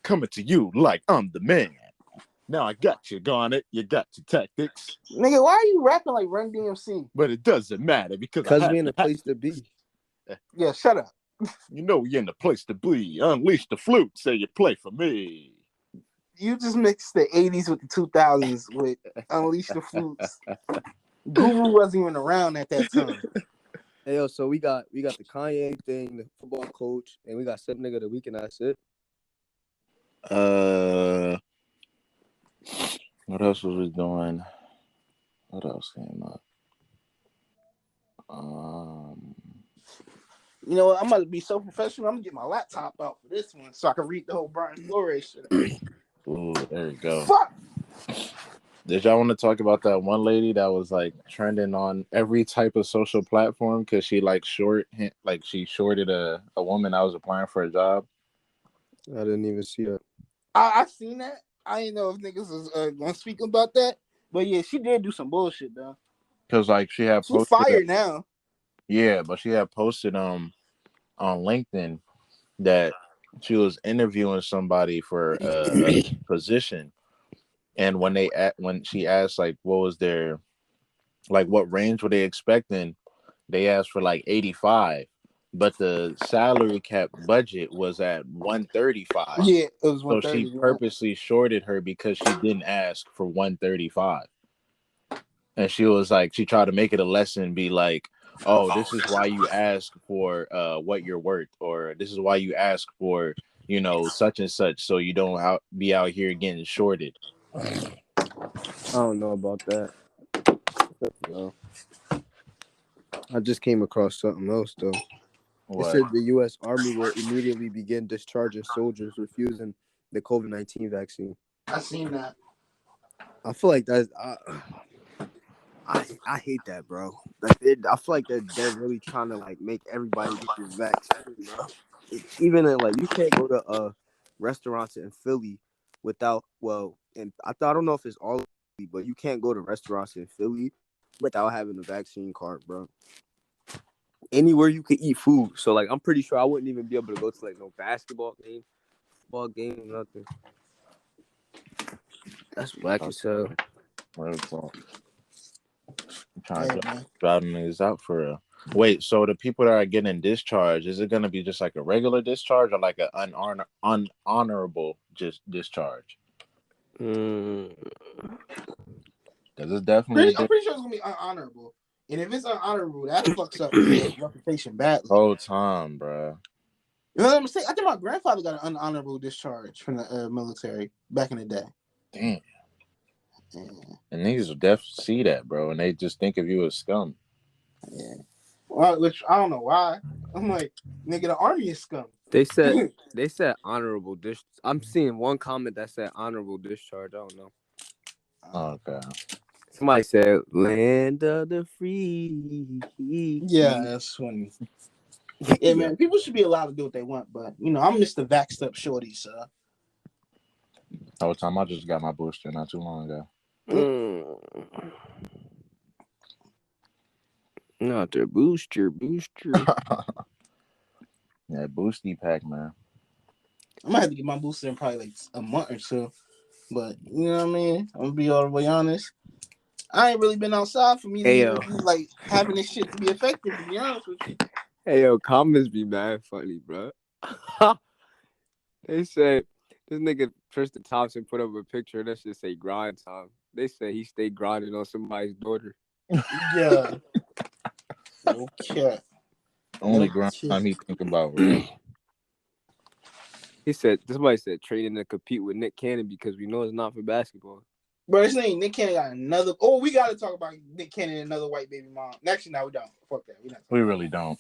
coming to you like I'm the man. Now I got you, Garnet. You got your tactics. Nigga, why are you rapping like Run DMC? But it doesn't matter because we in the place to be. Yeah, shut up. You know you're in the place to be. Unleash the flute. Say you play for me. You just mixed the 80s with the 2000s with Unleash the Flutes. Guru wasn't even around at that time. Hey, yo, so we got the Kanye thing, the football coach, and we got Sip Nigga of the Week, and that's it. What else was we doing? What else came up? You know what? I'm gonna be so professional. I'm gonna get my laptop out for this one so I can read the whole Brian Flores shit. Ooh, there you go. Fuck. Did y'all want to talk about that one lady that was like trending on every type of social platform because she she shorted a woman that was applying for a job? I didn't even see that. I seen that. I didn't know if niggas was gonna speak about that, but yeah, she did do some bullshit though. Because like she's fired now. Yeah, but she had posted on LinkedIn that she was interviewing somebody for a position, and when she asked like what was their what range were they expecting, they asked for like 85, but the salary cap budget was at 135. Yeah, it was 130. So she purposely shorted her because she didn't ask for 135, and she was like, she tried to make it a lesson, be like, oh, this is why you ask for what you're worth, or this is why you ask for, such and such, so you don't be out here getting shorted. I don't know about that. No. I just came across something else though. What? It said the U.S. Army will immediately begin discharging soldiers refusing the COVID-19 vaccine. I seen that. I feel like that's. I hate that, bro. Like I feel like they're really trying to like make everybody get this vaccine, bro. Even in, like, you can't go to restaurants in Philly without and I don't know if it's all Philly, but you can't go to restaurants in Philly without having a vaccine card, bro. Anywhere you can eat food, so like I'm pretty sure I wouldn't even be able to go to like no basketball game, football game, nothing. That's whack as hell. I'm trying to drive niggas out for real. Wait, so the people that are getting discharged, is it going to be just like a regular discharge or like an unhonorable discharge? Because it's definitely. I'm pretty sure it's going to be unhonorable. And if it's unhonorable, that fucks up your reputation badly. Whole time, bro. You know what I'm saying? I think my grandfather got an unhonorable discharge from the military back in the day. Damn. Yeah. And niggas will definitely see that, bro, and they just think of you as scum. Yeah. Well, which I don't know why. I'm like, nigga, the army is scum. They said honorable discharge. I'm seeing one comment that said honorable discharge. I don't know. Okay. Somebody said land of the free. Yeah, that's funny. Yeah, man, people should be allowed to do what they want, but I'm Mr. Vaxxed Up Shorty, so. Whole time I just got my booster not too long ago. Not their booster. Yeah, boosty pack, man. I might have to get my booster in probably like a month or so. But you know what I mean? I'm gonna be all the way honest. I ain't really been outside for me to be like having this shit to be effective, to be honest with you. Hey yo, comments be mad funny, bro. They said this nigga Tristan Thompson put up a picture that should say grind time. They say he stayed grinding on somebody's daughter. Yeah. Okay. Only grind time he think about, bro. Somebody said training to compete with Nick Cannon because we know it's not for basketball. Bro, this ain't Nick Cannon got another. Oh, we got to talk about Nick Cannon and another white baby mom. Actually, no, we don't. Fuck that. We really don't.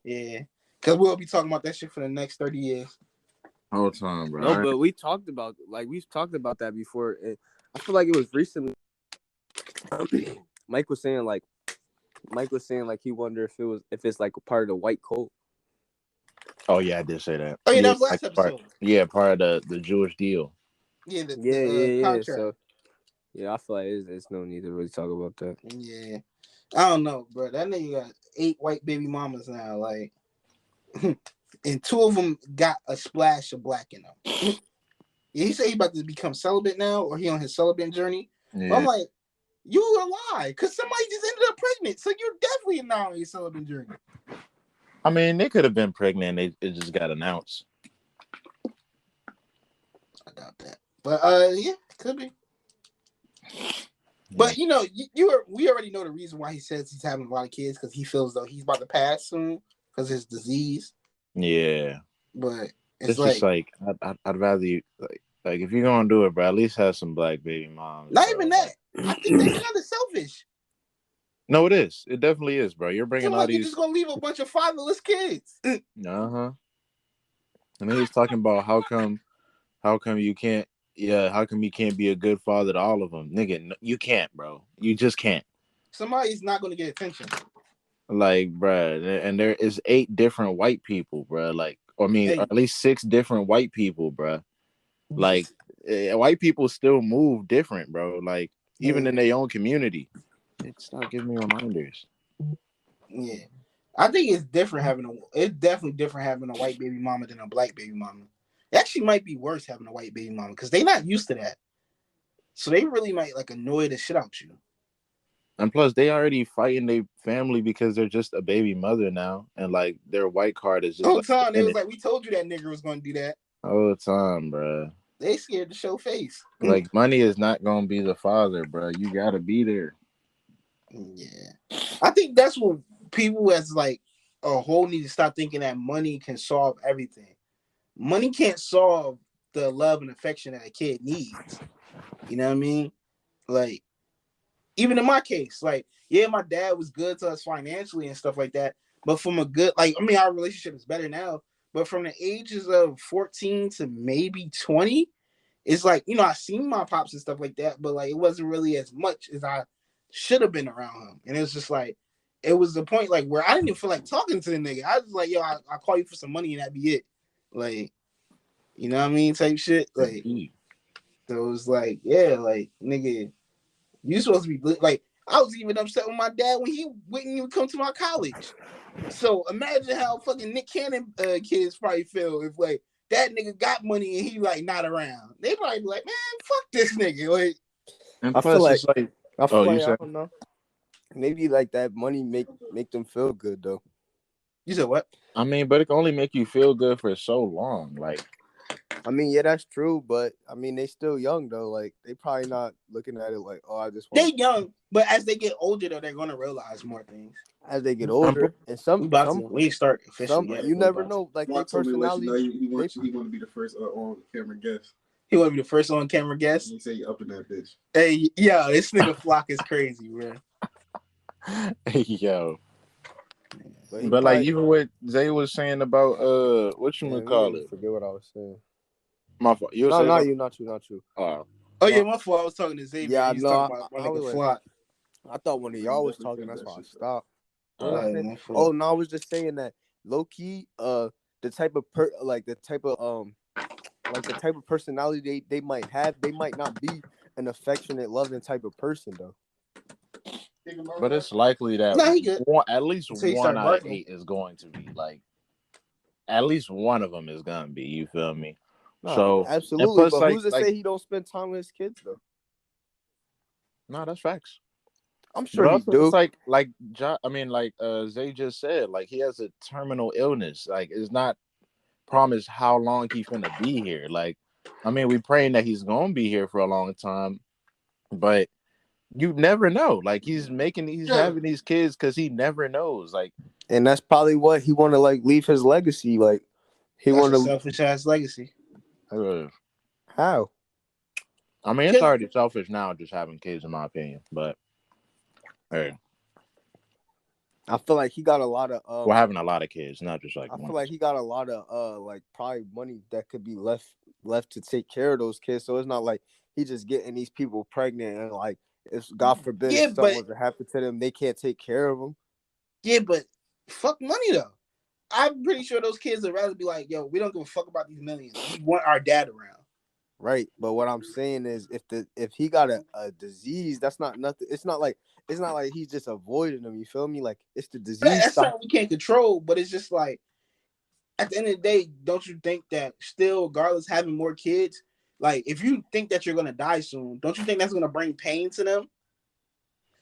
Yeah. Because we'll be talking about that shit for the next 30 years. Whole time, bro. No, but we've talked about that before. I feel like it was recently. Mike was saying he wondered if it's like a part of the white code. Oh yeah, I did say that. Oh yeah, that was last episode. Part of the Jewish deal. Yeah, contract. So, yeah, I feel like it's no need to really talk about that. Yeah, I don't know, bro. That nigga got 8 white baby mamas now, like, and 2 of them got a splash of black in them. he said he about to become celibate now, or he on his celibate journey. Yeah. But I'm like, you a lie, because somebody just ended up pregnant, so you're definitely not on your celibate journey. I mean, they could have been pregnant. It just got announced. I doubt that, but yeah, could be. Yeah. But we already know the reason why he says he's having a lot of kids, because he feels though he's about to pass soon because his disease. Yeah. But It's just like I'd rather you like if you're gonna do it, bro, at least have some black baby moms. Not bro. even that. I think that's kind of selfish. No, it is. It definitely is, bro. You're It's bringing all like you're these. just gonna leave a bunch of fatherless kids. Uh-huh. And he was talking about how come you can't. Yeah, how come you can't be a good father to all of them, nigga? You can't, bro. You just can't. Somebody's not gonna get attention. Like, bruh, and there is 8 different white people, bruh. Like, I mean, Hey. at least 6 different white people, bruh. Like, white people still move different, bro. Like, even in their own community. It's not giving me reminders. Yeah, I think it's different it's definitely different having a white baby mama than a black baby mama. It actually might be worse having a white baby mama because they're not used to that. So they really might like annoy the shit out you. And plus, they already fighting their family because they're just a baby mother now, and like their white card is just the whole like time. It was like, we told you that nigga was gonna do that. all the time, bro. They scared to show face. Like money is not gonna be the father, bro. You gotta be there. Yeah, I think that's what people as like a whole need to stop thinking that money can solve everything. Money can't solve the love and affection that a kid needs. You know what I mean? Like, even in my case, like, yeah, my dad was good to us financially and stuff like that. But from a good, like, I mean, our relationship is better now. But from the ages of 14 to maybe 20, it's like, I seen my pops and stuff like that, but like, it wasn't really as much as I should have been around him. And it was just like, it was the point like where I didn't even feel like talking to the nigga. I was like, yo, I'll call you for some money and that'd be it. Like, you know what I mean? Type shit. Like, so it was like, yeah, like, nigga, you supposed to be like, I was even upset with my dad when he wouldn't even come to my college. So imagine how fucking Nick Cannon kids probably feel if like that nigga got money and he like not around. They probably be like, man, fuck this nigga. Like, And I plus, feel like, it's like, I feel like, you said, I don't know. Maybe like that money make them feel good though. you said what? I mean, but it can only make you feel good for so long. Like, I mean, yeah, that's true, but I mean, they still young though. Like, they probably not looking at it like, oh, I just want. They young, but as they get older, though, they're gonna realize more things. As they get older, and we ain't start officially yet. You never know, like their personality. He want to be the first on camera guest. He want to be the first on camera guest. He say you up in that bitch. Hey, yo, this nigga Flock is crazy, bro. Yo. But probably, like even what Zay was saying about what you would call it? Forget what I was saying. My fault. You no, not you, not you. Oh yeah, my fault. I was talking to Xavier. Yeah, He's no, talking about I was like, Flock. I thought one of y'all was talking. That's why I stopped. Oh no, I was just saying that low key, the type of the type of personality they might have, they might not be an affectionate, loving type of person though. But it's likely that at least one out of 8 is going to be like, at least one of them is gonna be. You feel me? No, so absolutely. But who's to say he don't spend time with his kids though? No, that's facts. I'm sure he do. It's Zay just said, like he has a terminal illness. Like it's not promised how long he's gonna be here. Like, I mean, we praying that he's gonna be here for a long time, but you never know. Like he's having these kids because he never knows. Like, and that's probably what he want to like leave his legacy. Like he want to selfish ass legacy. How? I mean, it's already selfish now, just having kids, in my opinion. But hey, I feel like he got a lot of we're having a lot of kids, not just like. I feel like he got a lot of like probably money that could be left to take care of those kids. So it's not like he just getting these people pregnant and like if God forbid something was to happen to them, they can't take care of them. Yeah, but fuck money though. I'm pretty sure those kids would rather be like, yo, we don't give a fuck about these millions. We want our dad around. Right. But what I'm saying is if he got a disease, that's not nothing. It's not like he's just avoiding them. You feel me? Like it's the disease. That's something we can't control, but it's just like at the end of the day, don't you think that still, regardless having more kids, Like, if you think that you're gonna die soon, don't you think that's gonna bring pain to them?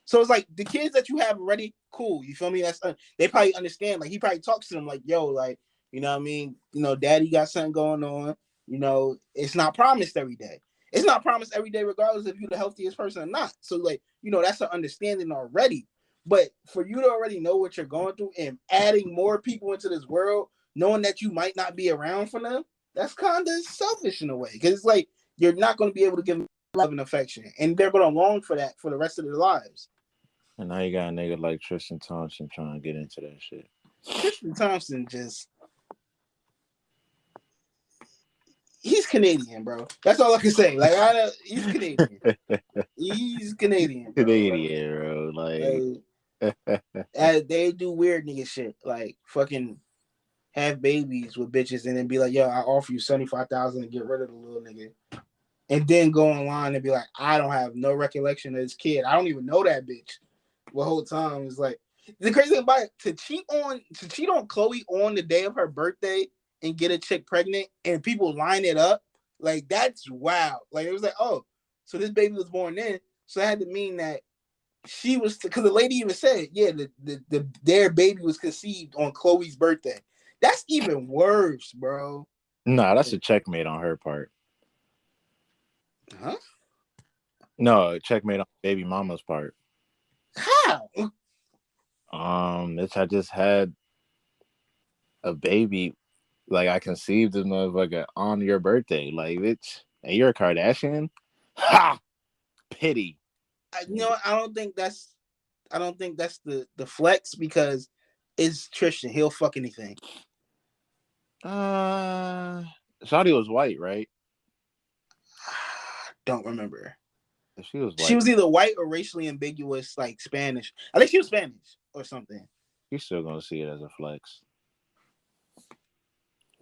So it's like the kids that you have already, cool. You feel me? That's they probably understand. Like he probably talks to them like, yo, like, you know what I mean? You know, daddy got something going on. You know, it's not promised every day. It's not promised every day, regardless if you're the healthiest person or not. So, like, you know, that's an understanding already. But for you to already know what you're going through and adding more people into this world, knowing that you might not be around for them, that's kind of selfish in a way. Because it's like you're not going to be able to give them love and affection. And they're going to long for that for the rest of their lives. And now you got a nigga like Tristan Thompson trying to get into that shit. Tristan Thompson he's Canadian, bro. That's all I can say. Like, he's Canadian. He's Canadian, bro. Canadian, bro. Like they do weird nigga shit. Like, fucking have babies with bitches and then be like, yo, I offer you $75,000 to get rid of the little nigga. And then go online and be like, I don't have no recollection of this kid. I don't even know that bitch. The whole time is like the crazy thing about it, to cheat on Chloe on the day of her birthday and get a chick pregnant and people line it up, like that's wild. Like it was like, oh, so this baby was born then, so that had to mean that she was, because the lady even said, yeah, their baby was conceived on Chloe's birthday. That's even worse, bro. Nah, that's a checkmate on her part. Huh? No, checkmate on baby mama's part. How? I just had a baby, like I conceived this motherfucker on your birthday, like bitch, and you're a Kardashian. Ha! Pity. I don't think that's the flex because it's Tristan. He'll fuck anything. Shawty was white, right? Don't remember. She was white. She was either white or racially ambiguous, like Spanish. I think she was Spanish or something. You still gonna see it as a flex.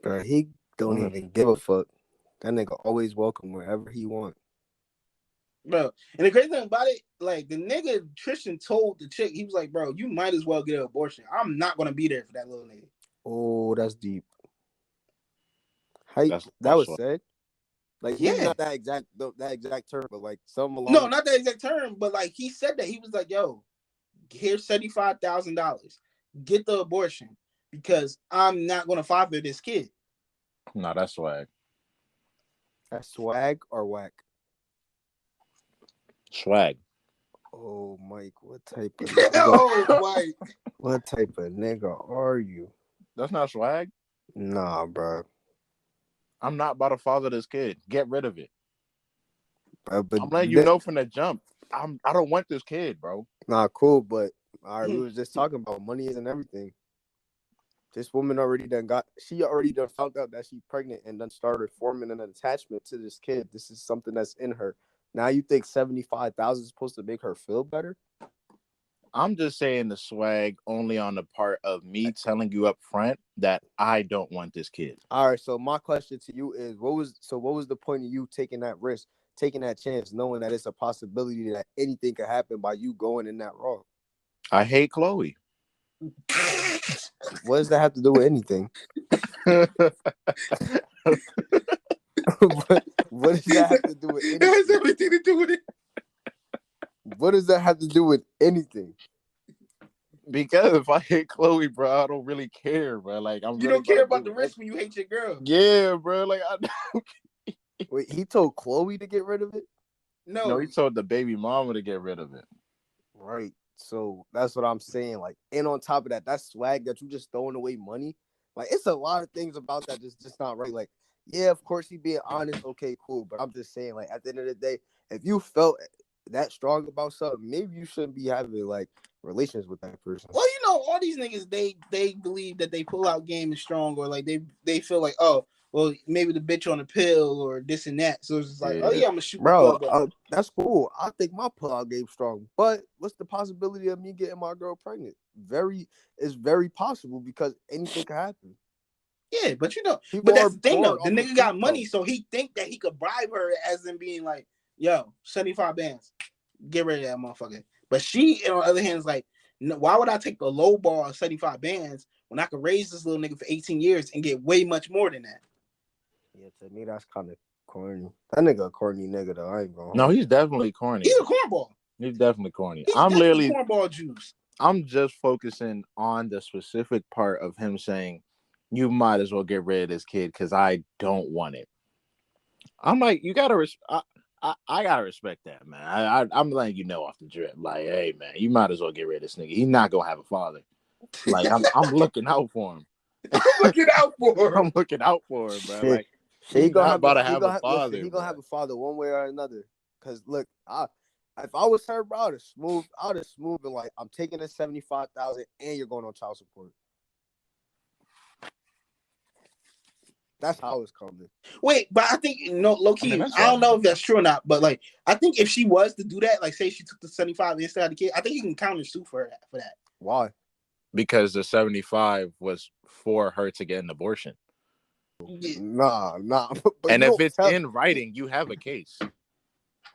Bro, he don't even give a fuck. That nigga always welcome wherever he want. Bro, and the crazy thing about it, like the nigga Tristan told the chick, he was like, bro, you might as well get an abortion. I'm not gonna be there for that little nigga. Oh, that's deep. That was said. Like, he's not that exact term, but like some along. No, not that exact term, but like he said that. He was like, yo, here's $75,000. Get the abortion because I'm not gonna father this kid. No, that's swag. That's swag or whack? Swag. Oh, Mike, what type of nigga? Mike. What type of nigga are you? That's not swag? Nah, bro. I'm not about to father this kid. Get rid of it. But I'm letting you know from the jump. I don't want this kid, bro. Nah, cool, but all right, we was just talking about money isn't everything. This woman already done found out that she's pregnant and done started forming an attachment to this kid. This is something that's in her. Now you think 75,000 is supposed to make her feel better? I'm just saying the swag only on the part of me telling you up front that I don't want this kid. All right, so my question to you is, what was the point of you taking that risk, taking that chance, knowing that it's a possibility that anything could happen by you going in that route? I hate Chloe. What does that have to do with anything? What does that have to do with anything? It has everything to do with it. What does that have to do with anything? Because if I hate Chloe, bro, I don't really care, bro. Like you don't care about the risk when you hate your girl. Yeah, bro. Like I don't. Wait, he told Chloe to get rid of it? No, he told the baby mama to get rid of it. Right. So that's what I'm saying. Like, and on top of that, that swag that you just throwing away money. Like, it's a lot of things about that that's just not right. Like, yeah, of course he being honest. Okay, cool. But I'm just saying, like, at the end of the day, if you felt that strong about something, maybe you shouldn't be having like relations with that person. Well, all these niggas, they believe that they pull out game is strong, or like they feel like, oh, well, maybe the bitch on the pill or this and that. So it's just like, oh yeah, I'm gonna shoot bro. That's cool. I think my pull out game strong, but what's the possibility of me getting my girl pregnant? It's very possible because anything can happen. Yeah, but but that's the thing though. The nigga got money, so he think that he could bribe her as in being like, yo, 75 bands, get rid of that motherfucker. But she, on the other hand, is like, no, why would I take the low bar of 75 bands when I could raise this little nigga for 18 years and get way much more than that? Yeah, to me, that's kind of Corny. That nigga a corny nigga though. I ain't going. No, he's definitely corny. He's a cornball. He's definitely corny. He's I'm definitely literally cornball juice. I'm just focusing on the specific part of him saying, "You might as well get rid of this kid because I don't want it." I'm like, you gotta I gotta respect that, man. I'm letting you know off the drip, like, hey, man, you might as well get rid of this nigga. He's not gonna have a father. Like, I'm looking out for him. I'm looking out for him. I'm looking out for him, bro. Shit. Like, He he's gonna not have about to he have gonna a father. Listen, he gonna have bro. a father one way or another. Cause look, if I was her, bro, I'd have smooth and like, I'm taking the $75,000 and you're going on child support. That's how it's coming. Wait, but I think low key. that's I don't know right. if that's true or not. But like, I think if she was to do that, like, say she took the 75 and still had the kid, I think you can counter sue for that. Why? Because the 75 was for her to get an abortion. Yeah. Nah. But And if it's in writing, you have a case.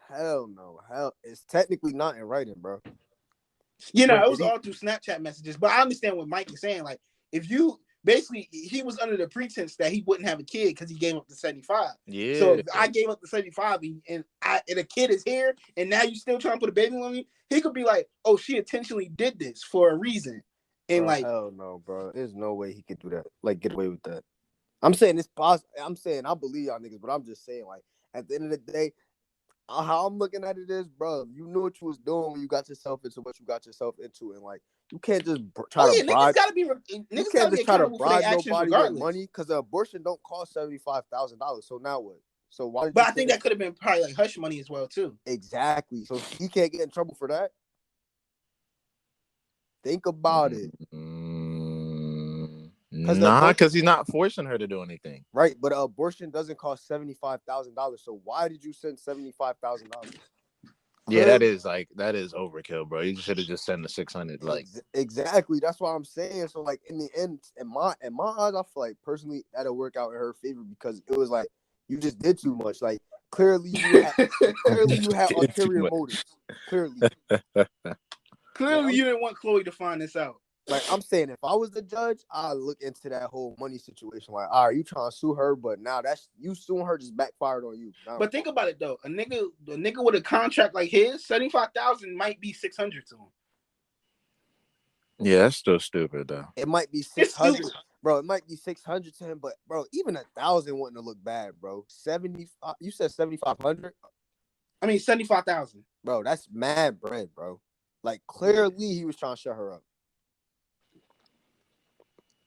Hell no. It's technically not in writing, bro. You know, But it was all through Snapchat messages. But I understand what Mike is saying. Like, if you basically, he was under the pretense that he wouldn't have a kid because he gave up the 75. Yeah. So if I gave up the 75 and a kid is here and now you still trying to put a baby on me, he could be like, oh, she intentionally did this for a reason. And bro, like, hell no, bro. There's no way he could do that. Like, get away with that. I'm saying it's possible. I'm saying I believe y'all niggas, but I'm just saying, like, at the end of the day, how I'm looking at it is, bro, you knew what you was doing when you got yourself into what you got yourself into, and like, you can't just try to bribe. Niggas gotta be accountable for their actions nobody regardless. with money because an abortion don't cost $75,000. So now what? So why? But I think that could have been probably like hush money as well too. Exactly. So he can't get in trouble for that. Think about it. Nah, because he's not forcing her to do anything. Right, but an abortion doesn't cost $75,000. So why did you send $75,000? Yeah, that is overkill, bro. You should have just sent the 600. Like, exactly. That's what I'm saying. So like in the end, in my eyes, I feel like personally that'll work out in her favor because it was like you just did too much. Like clearly you had ulterior motives. Clearly you didn't want Chloe to find this out. Like I'm saying, if I was the judge, I'd look into that whole money situation. Like, all right, you trying to sue her, but now that's you suing her just backfired on you. Now, but think about it though, a nigga with a contract like his, 75,000 might be 600 to him. yeah, that's still stupid though. It might be 600, bro. It might be 600 to him, but bro, even 1,000 wouldn't have looked bad, bro. 75, you said 7,500. I mean 75,000, bro. That's mad bread, bro. Like clearly he was trying to shut her up.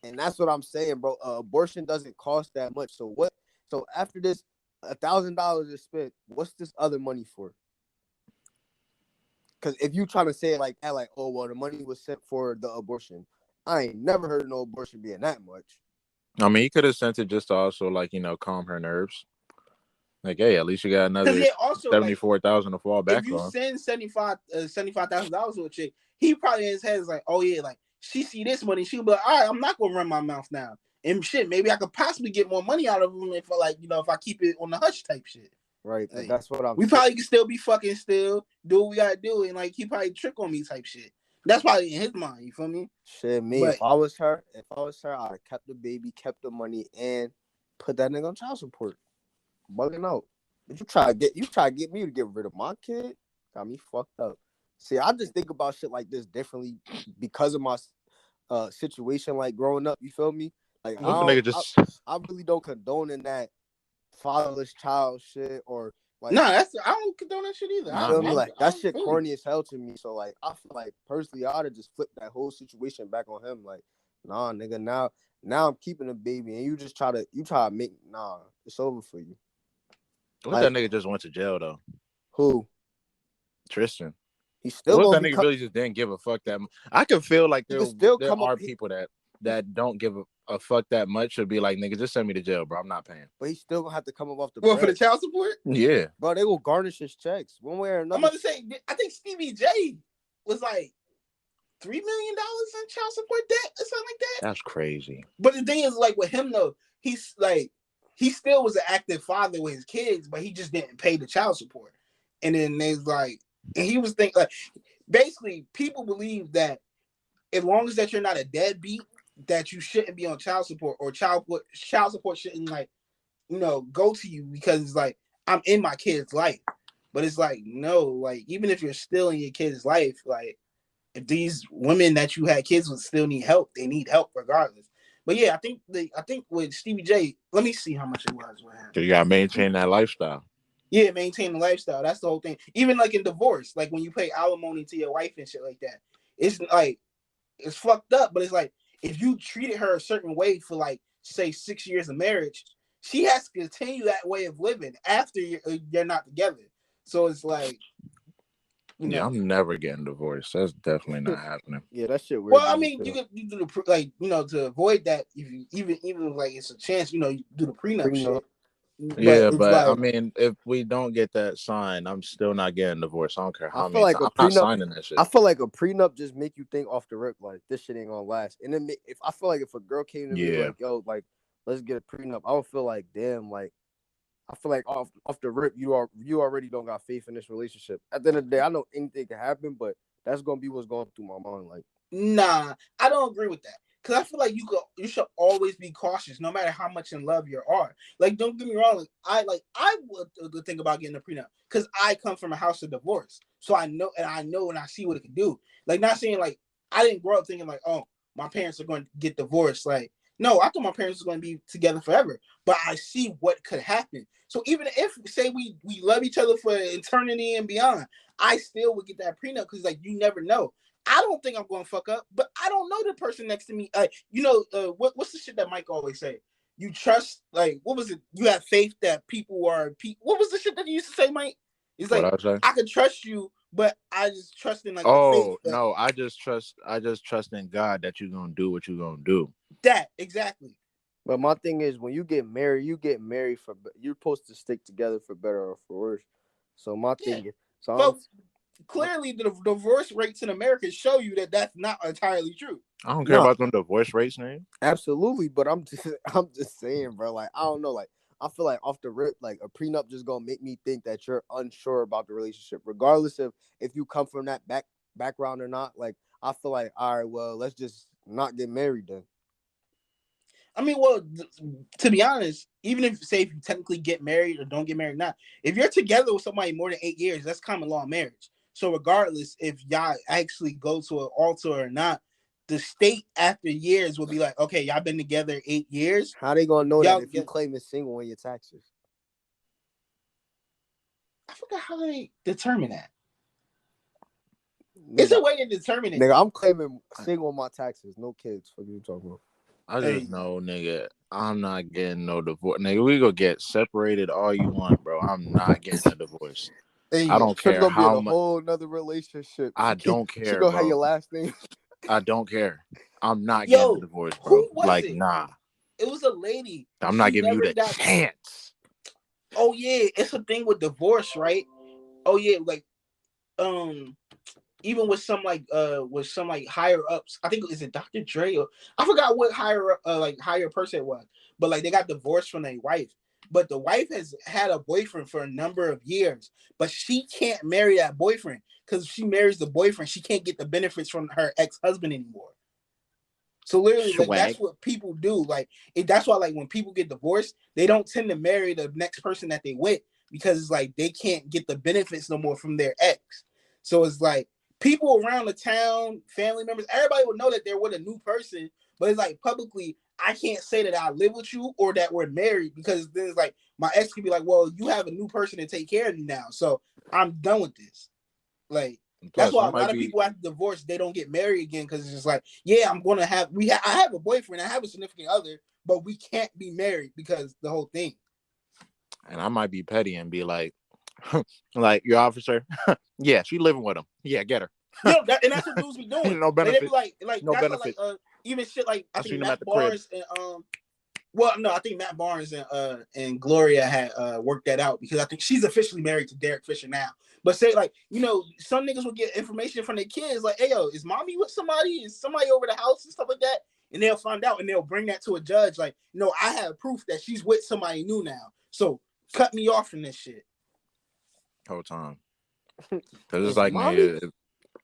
And that's what I'm saying, bro. Abortion doesn't cost that much. So what? So after this, $1,000 is spent. What's this other money for? Because if you trying to say it like that, like, oh well, the money was sent for the abortion. I ain't never heard of no abortion being that much. I mean, he could have sent it just to also like calm her nerves. Like, hey, at least you got another 74,000 to fall back on. If you send $75,000 to a chick, he probably in his head is like, oh yeah, like. She see this money, she'll be like, all right, I'm not gonna run my mouth now. And shit, maybe I could possibly get more money out of him if I keep it on the hush type shit. Right. Like, that's what I'm we probably can still be fucking still, do what we gotta do, and like he probably trick on me type shit. That's probably in his mind, you feel me? Shit, if I was her, I'd have kept the baby, kept the money, and put that nigga on child support. Bugging out. But you try to get me to get rid of my kid, got me fucked up. See, I just think about shit like this differently because of my situation, like growing up. You feel me? Like I really don't condone in that fatherless child shit or like. Nah, I don't condone that shit either. You feel me? Like that shit corny as hell to me. So like, I feel like personally, I ought to just flip that whole situation back on him. Like, nah, nigga, now I'm keeping a baby, and you try to make it's over for you. What that nigga just went to jail though? Who? Tristan. He's still that nigga really just didn't give a fuck that much. I can feel like there are people that don't give a fuck that much should be like, nigga, just send me to jail, bro. I'm not paying. But he's still gonna have to come up off the for the child support? Yeah. Bro, they will garnish his checks one way or another. I'm about to say, I think Stevie J was like $3 million in child support debt or something like that. That's crazy. But the thing is, like with him though, he's like he still was an active father with his kids, but he just didn't pay the child support. And then there's like, and he was thinking like, basically, people believe that as long as that you're not a deadbeat, that you shouldn't be on child support, or child support shouldn't like go to you because it's like I'm in my kid's life. But it's like, no, like even if you're still in your kid's life, like if these women that you had kids with still need help, they need help regardless. But yeah, I think with Stevie J, let me see how much it was with him. So you gotta maintain that lifestyle. Yeah, maintain the lifestyle. That's the whole thing. Even like in divorce, like when you pay alimony to your wife and shit like that, it's like it's fucked up. But it's like if you treated her a certain way for like say 6 years of marriage, she has to continue that way of living after you're not together. So it's like, Yeah, I'm never getting divorced. That's definitely not happening. Yeah, that shit weird. Well, I mean, you do the like to avoid that. If you even like it's a chance, you do the prenup shit. But Yeah, it's but I like, mean, if we don't get that signed, I'm still not getting divorced. I don't care how I feel many like times. a I'm not prenup. signing that shit. I feel like a prenup just make you think off the rip like this shit ain't gonna last. And then if I feel like if a girl came to me like, yo, like let's get a prenup, I would feel like, damn, like I feel like off the rip, you already don't got faith in this relationship. At the end of the day, I know anything can happen, but that's gonna be what's going through my mind. Like, nah, I don't agree with that. Cause I feel like you should always be cautious, no matter how much in love you are. Like, don't get me wrong. I would think about getting a prenup because I come from a house of divorce, so I know and I see what it can do. Like, not saying like I didn't grow up thinking like, oh, my parents are going to get divorced. Like, no, I thought my parents were going to be together forever, but I see what could happen. So even if say we love each other for eternity and beyond, I still would get that prenup because like you never know. I don't think I'm going to fuck up, but I don't know the person next to me. What's the shit that Mike always say? You trust, like, what was it? You have faith that people are. What was the shit that you used to say, Mike? It's like I could trust you, but I just trust in like the faith. No, I just trust in God that you're gonna do what you're gonna do. That exactly. But my thing is, when you get married for you're supposed to stick together for better or for worse. So my thing is, clearly the divorce rates in America show you that that's not entirely true. I don't care about them divorce rates, man. Absolutely, but I'm just saying, bro. Like, I don't know. Like, I feel like off the rip, like a prenup just gonna make me think that you're unsure about the relationship, regardless of if you come from that background or not. Like, I feel like, all right, well, let's just not get married then. I mean, well, to be honest, even if say if you technically get married or don't get married, not if you're together with somebody more than 8 years, that's common law marriage. So regardless if y'all actually go to an altar or not, the state after years will be like, okay, y'all been together 8 years. How they gonna know that if you claim it's single on your taxes? I forgot how they determine that. Nigga, it's a way to determine it. Nigga, I'm claiming single on my taxes, no kids. What are you talking about? I just know, nigga, I'm not getting no divorce. Nigga, we go get separated all you want, bro. I'm not getting a divorce. I don't care how much. Whole another relationship. I don't care. She gonna have your last name. I don't care. I'm not getting a divorce, bro. Who was like, it? nah. It was a lady. I'm not giving you the chance. Oh yeah, it's a thing with divorce, right? Oh yeah, like even with some higher ups. I think is it Dr. Dre or I forgot what higher person it was, but like they got divorced from their wife. But the wife has had a boyfriend for a number of years, but she can't marry that boyfriend because if she marries the boyfriend, she can't get the benefits from her ex-husband anymore. So literally, like that's what people do. Like that's why, like when people get divorced, they don't tend to marry the next person that they with because it's like they can't get the benefits no more from their ex. So it's like people around the town, family members, everybody would know that they're with a new person, but it's like publicly, I can't say that I live with you or that we're married because then it's like my ex could be like, well, you have a new person to take care of you now, so I'm done with this. Like that's why a lot of people after divorce they don't get married again because it's just like, yeah, I'm gonna have I have a boyfriend, I have a significant other, but we can't be married because the whole thing. And I might be petty and be like, like your officer, yeah, she living with him. Yeah, get her. And that's what dudes be doing. No benefit. Like no that's benefit. Like even shit like I think Matt Barnes and I think Matt Barnes and Gloria had worked that out because I think she's officially married to Derek Fisher now. But say like, some niggas will get information from their kids like, hey yo, is mommy with somebody? Is somebody over the house and stuff like that? And they'll find out and they'll bring that to a judge like, no, I have proof that she's with somebody new now. So cut me off from this shit. Whole time. Because it's like, man,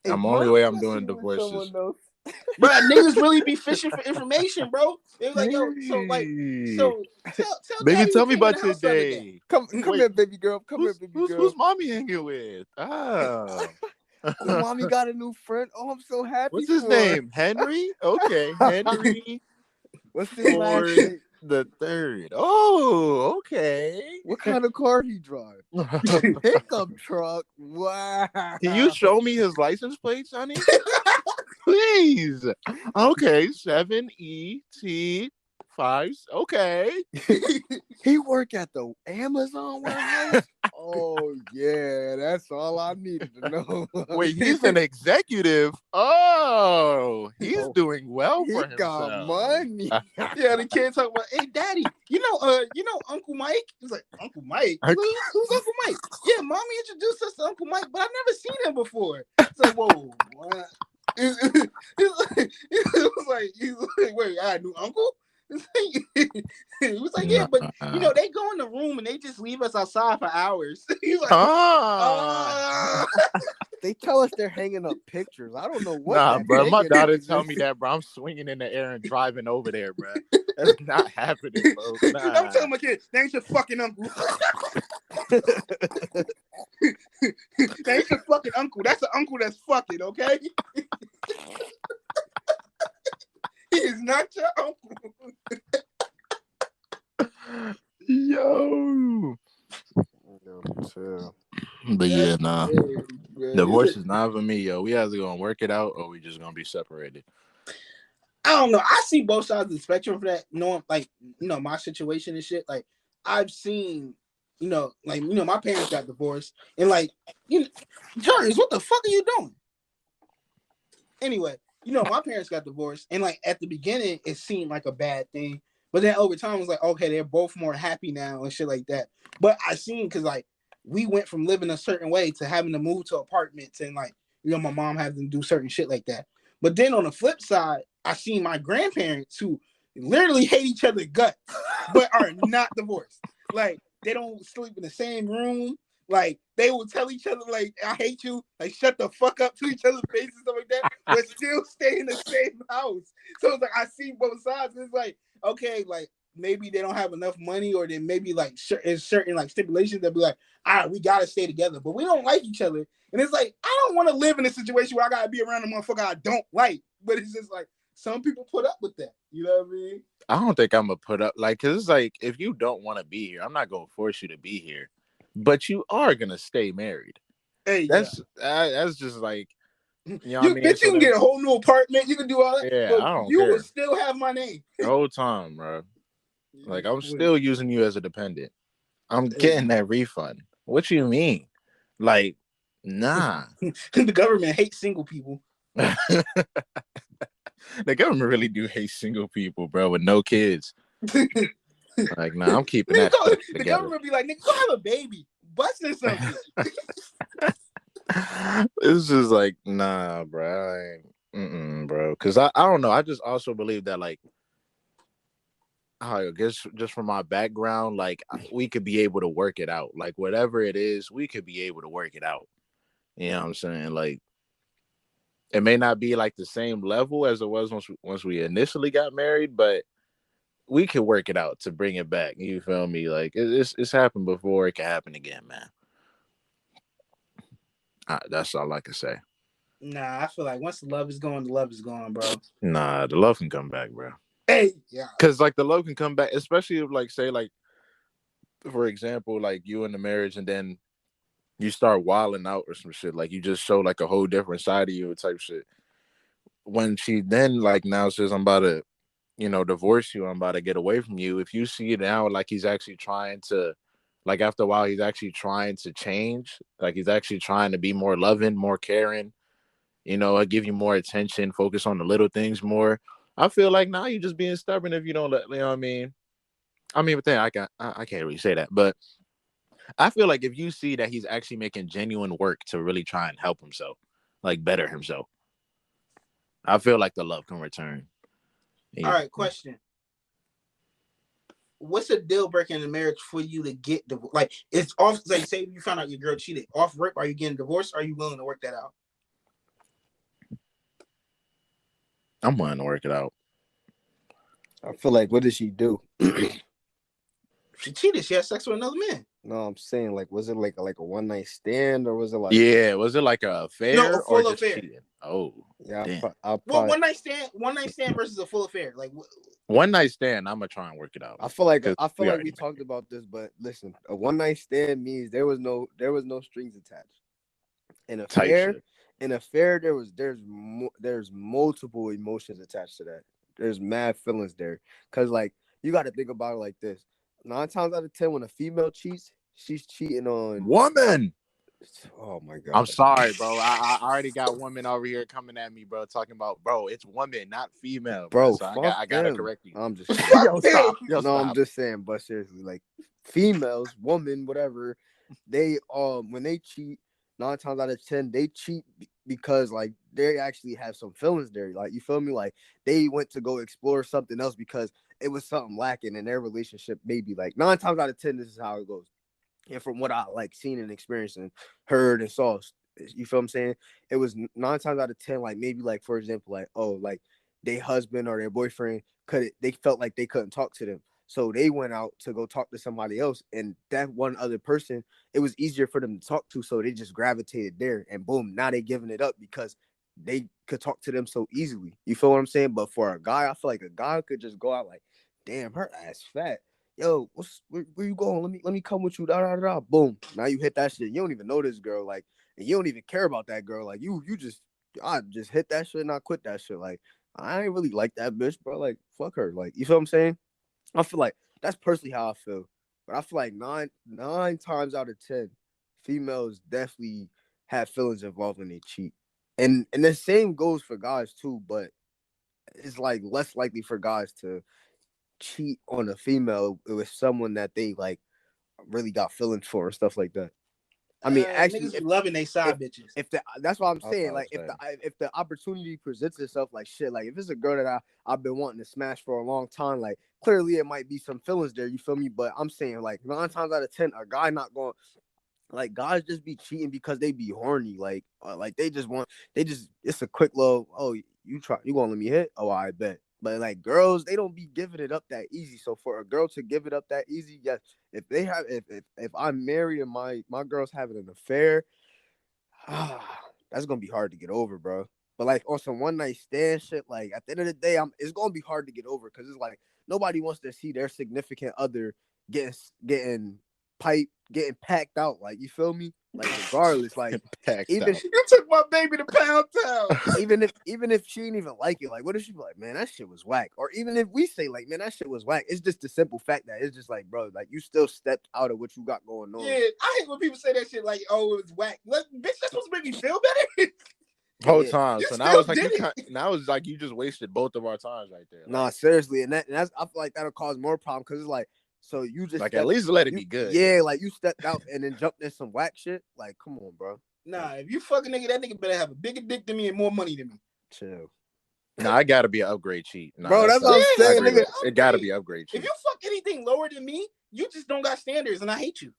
I'm only way I'm doing divorces. Bro, niggas really be fishing for information, bro. They was like, yo, so tell Baby, daddy tell who me came in about the your house the other day. day. Come Wait, here, baby girl. Come here, baby girl. Who's mommy hanging with? Oh. Oh, mommy got a new friend. Oh, I'm so happy What's his for her. name? Henry? Okay, Henry What's his last Ford name? the third. Oh, okay. What kind of car he drive? Pickup truck. Wow. Can you show me his license plate, Sonny? Please. Okay, 7ET5. Okay. He work at the Amazon warehouse? Oh, yeah. That's all I needed to know. Wait, he's an executive. Oh, he's Oh, doing well he for got himself. money. Yeah, the kid talking about, hey, daddy, you know Uncle Mike? He's like, Uncle Mike? Who's Uncle Mike? Yeah, mommy introduced us to Uncle Mike, but I've never seen him before. It's like, whoa, what? It was like, wait, I had a new uncle? He was like, yeah, but they go in the room and they just leave us outside for hours. He's like, They tell us they're hanging up pictures. I don't know what. Nah, bro. My hanging daughter is. tell me that, bro. I'm swinging in the air and driving over there, bro. That's not happening, bro. Nah. I'm telling my kid, that ain't your fucking uncle. That ain't your fucking uncle. That's an uncle that's fucking, okay? He is not your uncle. Yo. But yeah, nah. Divorce is not for me, yo. We either gonna work it out or we just gonna be separated. I don't know. I see both sides of the spectrum for that. Knowing, like, my situation and shit. Like, I've seen, my parents got divorced, and like, Jones, what the fuck are you doing? Anyway, my parents got divorced, and like at the beginning, it seemed like a bad thing, but then over time, it was like, okay, they're both more happy now and shit like that. But I seen because like we went from living a certain way to having to move to apartments, and like my mom having to do certain shit like that. But then on the flip side, I seen my grandparents who literally hate each other guts, but are not divorced. Like, they don't sleep in the same room. Like, they will tell each other, like, I hate you, like, shut the fuck up to each other's faces, stuff like that, but still stay in the same house. So it's like, I see both sides. It's like, okay, like, maybe they don't have enough money, or then maybe, like, certain, like, stipulations that be like, all right, we gotta stay together, but we don't like each other. And it's like, I don't want to live in a situation where I gotta be around a motherfucker I don't like. But it's just like, some people put up with that. You know what I mean? I don't think I'm gonna put up, like, cause it's like, if you don't want to be here, I'm not gonna force you to be here, but you are gonna stay married. Hey, that's just like, you what I mean? Bitch, you can get a whole new apartment. You can do all that. Yeah, but I don't you care. will still have my name the whole time, bro. Like, I'm still using you as a dependent. I'm getting that refund. What you mean? Like, nah. The government hates single people. The government really do hate single people, bro, with no kids. Like, nah, I'm keeping that the together. government be like, nigga, go have a baby. Busting something. It's just like, nah, bro. Bro. Because I don't know. I just also believe that, like, I guess just from my background, like, we could be able to work it out. Like, whatever it is, we could be able to work it out. You know what I'm saying? Like, it may not be like the same level as it was once we initially got married, but we could work it out to bring it back. You feel me? Like, it's happened before. It can happen again, man. That's all I can say. Nah, I feel like once the love is gone, the love is gone, bro. Nah, the love can come back, bro. Hey, yeah. Because, like, the love can come back, especially if, like, say, like, for example, like, you in the marriage and then you start wilding out or some shit. Like, you just show, like, a whole different side of you type shit. When she then, like, now says, I'm about to, divorce you, I'm about to get away from you. If you see it now, like, he's actually trying to, like, after a while, he's actually trying to change. Like, he's actually trying to be more loving, more caring, give you more attention, focus on the little things more. I feel like now you're just being stubborn if you don't let, you know what I mean? But then I can't really say that. But I feel like if you see that he's actually making genuine work to really try and help himself, like, better himself, I feel like the love can return. All right, question. What's a deal breaker in the marriage for you to get divorced? Like, it's off, like, say you found out your girl cheated. Off rip, are you getting divorced? Or are you willing to work that out? I'm willing to work it out. I feel like, what did she do? She cheated. She had sex with another man. No, I'm saying, like, was it like a one night stand, or was it like? Yeah, was it like a affair No, a full or just affair. cheating? Oh, Yeah, damn. I'll Well, probably. one night stand versus a full affair. Like, One night stand. I'm gonna try and work it out. I feel like we already talked about this, but listen, a one night stand means there was no strings attached. An affair, there's multiple emotions attached to that. There's mad feelings there, cause like you got to think about it like this: 9 times out of 10, when a female cheats, she's cheating on woman. Oh my god! I'm sorry, bro. I already got women over here coming at me, bro, talking about, bro, it's woman, not female, bro. So I gotta correct you. I'm just Yo, stop. I'm just saying, but seriously, like females, woman, whatever, they when they cheat, 9 times out of 10, they cheat because like they actually have some feelings there. Like, you feel me? Like they went to go explore something else because it was something lacking in their relationship. Maybe like 9 times out of 10, this is how it goes. And from what I like seen and experienced and heard and saw, you feel what I'm saying? It was 9 times out of 10, like maybe like, for example, like, oh, like their husband or their boyfriend they felt like they couldn't talk to them. So they went out to go talk to somebody else. And that one other person, it was easier for them to talk to. So they just gravitated there, and boom, now they giving it up because they could talk to them so easily. You feel what I'm saying? But for a guy, I feel like a guy could just go out like, damn, her ass fat. Yo, where you going? Let me come with you. Da, da, da. Boom. Now you hit that shit. You don't even know this girl, like, and you don't even care about that girl. Like I just hit that shit and I quit that shit. Like, I ain't really like that bitch, bro. Like, fuck her. Like, you feel what I'm saying? I feel like that's personally how I feel. But I feel like nine times out of 10, females definitely have feelings involved when they cheat. And the same goes for guys too, but it's like less likely for guys to cheat on a female with someone that they like really got feelings for and stuff like that. I mean, actually, niggas be loving they side bitches. That's what I'm saying. Like, if the opportunity presents itself, like shit, like if it's a girl that I've been wanting to smash for a long time, like clearly it might be some feelings there. You feel me? But I'm saying, like 9 times out of 10, a guy not going. Like, guys just be cheating because they be horny. Like it's a quick little, oh, you gonna let me hit? Oh, I bet. But like girls, they don't be giving it up that easy. So for a girl to give it up that easy, yes, if I'm married and my girl's having an affair, that's gonna be hard to get over, bro. But like on some one night stand shit, like at the end of the day, it's gonna be hard to get over because it's like nobody wants to see their significant other getting packed out. Like, you feel me? Like, regardless, like even you took my baby to Pound Town. even if she didn't even like it, like what if she be like, man, that shit was whack? Or even if we say like, man, that shit was whack, it's just the simple fact that it's just like, bro, like you still stepped out of what you got going on. Yeah, I hate when people say that shit like, oh, it was whack. Like, bitch, that's supposed to make me feel better. Whole time. You so now it's like you just wasted both of our times right there. Nah, seriously, and that's I feel like that'll cause more problem because it's like, so you just like at least let it be good. Yeah, like you stepped out and then jumped in some whack shit. Like, come on, bro. Nah, if you fuck a nigga, that nigga better have a bigger dick than me and more money than me. Chill. Nah, I gotta be an upgrade cheat. Nah, bro, that's what I'm saying, nigga. It gotta be upgrade cheat. If you fuck anything lower than me, you just don't got standards, and I hate you.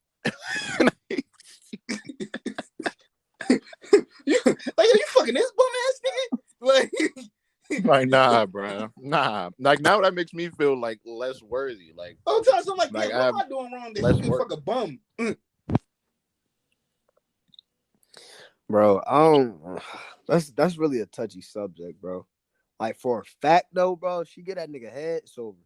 you fucking this bum ass nigga? Like, nah, bro. Nah. Like, now that makes me feel like less worthy. Like, oh, so I'm like, what am I doing wrong that you fuck a bum? Bro, that's really a touchy subject, bro. Like, for a fact though, bro, she get that nigga head, it's over.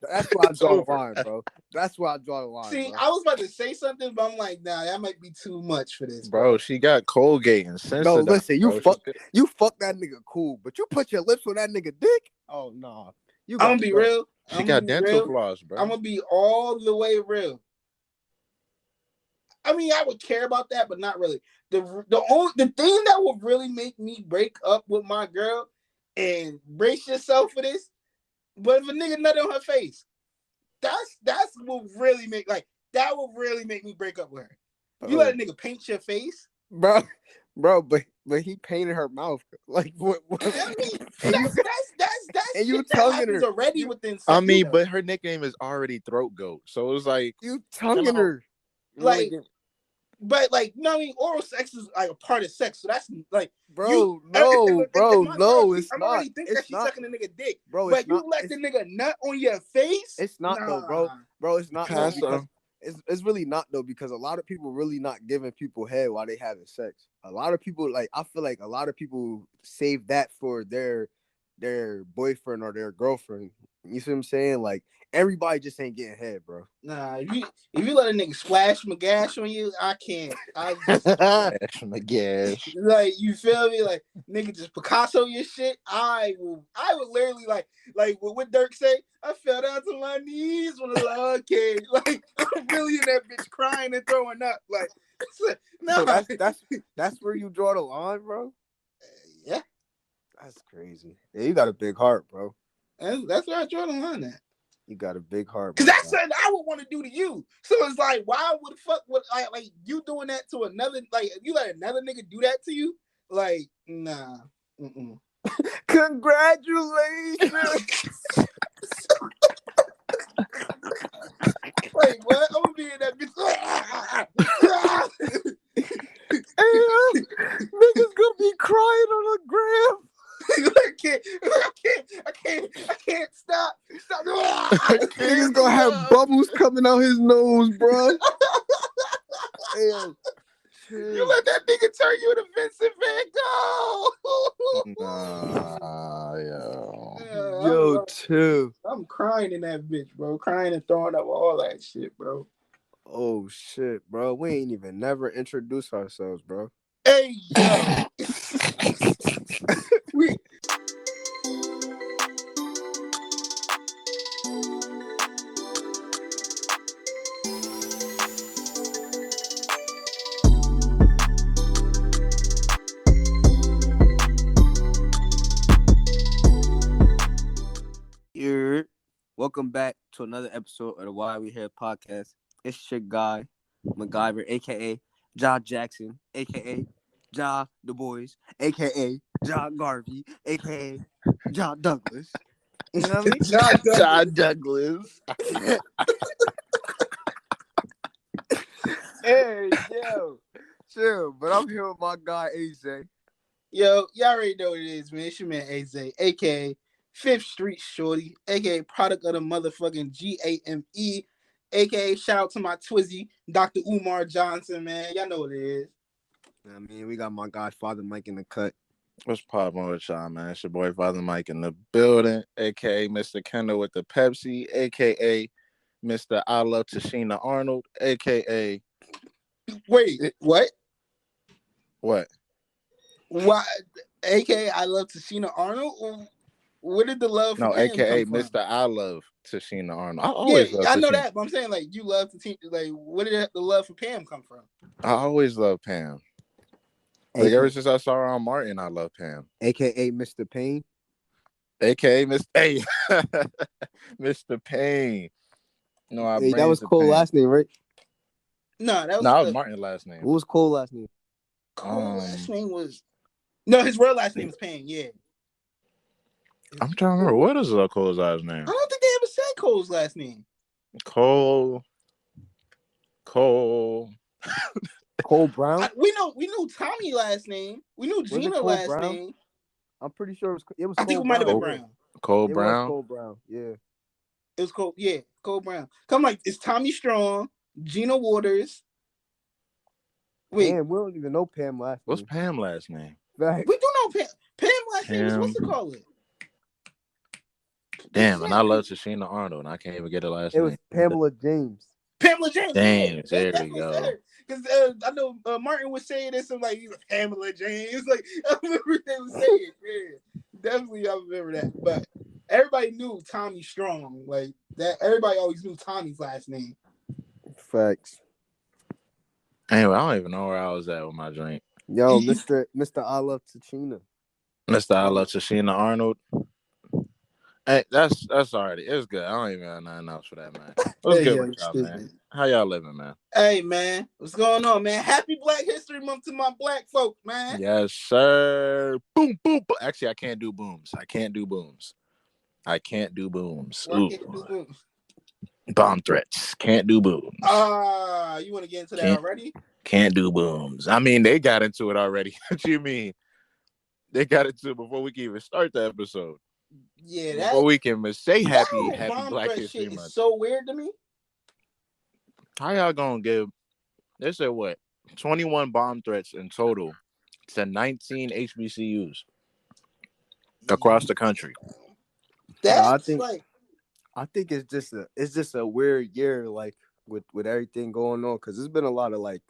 That's where I draw the line, bro. That's where I draw the line. See, bro. I was about to say something, but I'm like, nah, that might be too much for this, bro. She got Colgate and Sensodyne. No, listen, you fuck that nigga cool, but you put your lips on that nigga dick. Oh no, I'm gonna be real. She got dental floss, bro. I'm gonna be all the way real. I mean, I would care about that, but not really. The thing that would really make me break up with my girl, and brace yourself for this, but if a nigga nut on her face, that's what really make that would really make me break up with her. You let a nigga paint your face, bro, but he painted her mouth. Like what? I mean, that's and you tonguing her already within. I mean, but her nickname is already Throat Goat, so it was like you tonguing her. Like, But like, you know what I mean? Oral sex is like a part of sex, so that's like, Bro, in no, my girl, it's I'm not. already think that It's she's not, sucking a nigga dick. bro. But It's you not. let the nigga nut on your face? It's not though, bro. Nah. Bro, it's not though, Pass because them. it's really not though, because a lot of people really not giving people head while they having sex. A lot of people, like, I feel like a lot of people save that for their boyfriend or their girlfriend. You see what I'm saying? Like, everybody just ain't getting head, bro. Nah, if you let a nigga splash my gash on you, I can't. I just Ash my gosh. like, you feel me? Like, nigga just Picasso your shit. I would literally like what Dirk say. I fell down to my knees when the Lord came. Like, I'm really in that bitch crying and throwing up. Like, no, So that's where you draw the line, bro. yeah, That's crazy. Yeah, you got a big heart, bro. that's where I draw the line at. You got a big heart, Cause my that's guy. something I would want to do to you. So it's like, why would the fuck would like you doing that to another? Like, if you let another nigga do that to you, like, nah. Congratulations. Wait, what? I'm gonna be in that bitch. Niggas gonna be crying on the gram. I can't stop. Niggas gonna have bubbles coming out his nose, bro. Yo, You let that nigga turn you into Vincent Van Gogh. Nah, yo. yo, chill. I'm crying in that bitch, bro. Crying and throwing up all that shit, bro. Oh shit, bro. We ain't even never introduced ourselves, bro. Hey, yo. we Here, welcome back to another episode of the Why We Here podcast. It's your guy, MacGyver, aka Ja Jackson, aka Ja Du Bois, aka Ja Garvey, aka Ja Douglas. You know what I mean? John Douglas. Hey, yo, chill. But I'm here with my guy AJ. Yo, y'all already know what it is, man. It's your man AZ, aka Fifth Street Shorty, aka product of the motherfucking GAME, aka shout out to my Twizzy, Dr. Umar Johnson, man. Y'all know what it is. I mean, we got my guy Father Mike in the cut. What's poppin' with y'all, man? It's your boy Father Mike in the building, aka Mr. Kendall with the Pepsi, aka Mr. I Love Tashina Arnold, aka Wait, what? what? Why? AKA I love Tashina Arnold? Or where did the love for No, Pam aka come from? Mr. I Love Tashina Arnold. I Yeah, always love I know Tashina. that, but I'm saying, like, you love to like, where did the love for Pam come from? I always love Pam. Like, ever since I saw her on Martin, I love Pam. AKA Mr. Payne. AKA Mr. Hey. Mr. Payne. No, I Hey, that was Cole's last name, right? No, that was Martin's last name. What was Cole's last name? Cole's last name was his real last name is Payne, yeah. I'm trying to remember, what is Cole's last name? I don't think they ever said Cole's last name. Cole Brown. We knew Tommy last name. We knew Gina last name. I'm pretty sure it was I think it might have been Brown. Cole it Brown. Was Cole Brown. Yeah. It was Cole. Yeah, Cole Brown. Come like it's Tommy Strong, Gina Waters. Wait, Pam, we don't even know Pam last name. What's Pam last name? Right. We do know Pam. Pam last name is what's it called? Damn, and I love Tashina Arnold, and I can't even get her last name. It was Pamela James. Pamela James. James, Yeah, there we go. Because I know Martin was saying this, and like Pamela James. Like I remember they were saying, yeah, definitely I remember that. But everybody knew Tommy Strong, like that. Everybody always knew Tommy's last name. Facts. Anyway, I don't even know where I was at with my drink. Yo, Mr. I Love Tashina. Mr. I Love Tashina Arnold. Hey, that's already. It's good. I don't even have nothing else for that, man. What's good with y'all, man? How y'all living, man? Hey, man. What's going on, man? Happy Black History Month to my black folk, man. Yes, sir. Boom, boom, boom. Actually, I can't do booms. I can't do booms. Why can't you do booms? Bomb threats. Can't do booms. You want to get into that already? Can't do booms. I mean, they got into it already. What you mean? They got into it before we can even start the episode. Yeah, before we can say happy bomb Black threat History shit Month. is so weird to me. How y'all gonna give? They said what? 21 bomb threats in total to 19 HBCUs across the country. That's I think it's just a weird year, like with everything going on, because there's been a lot of like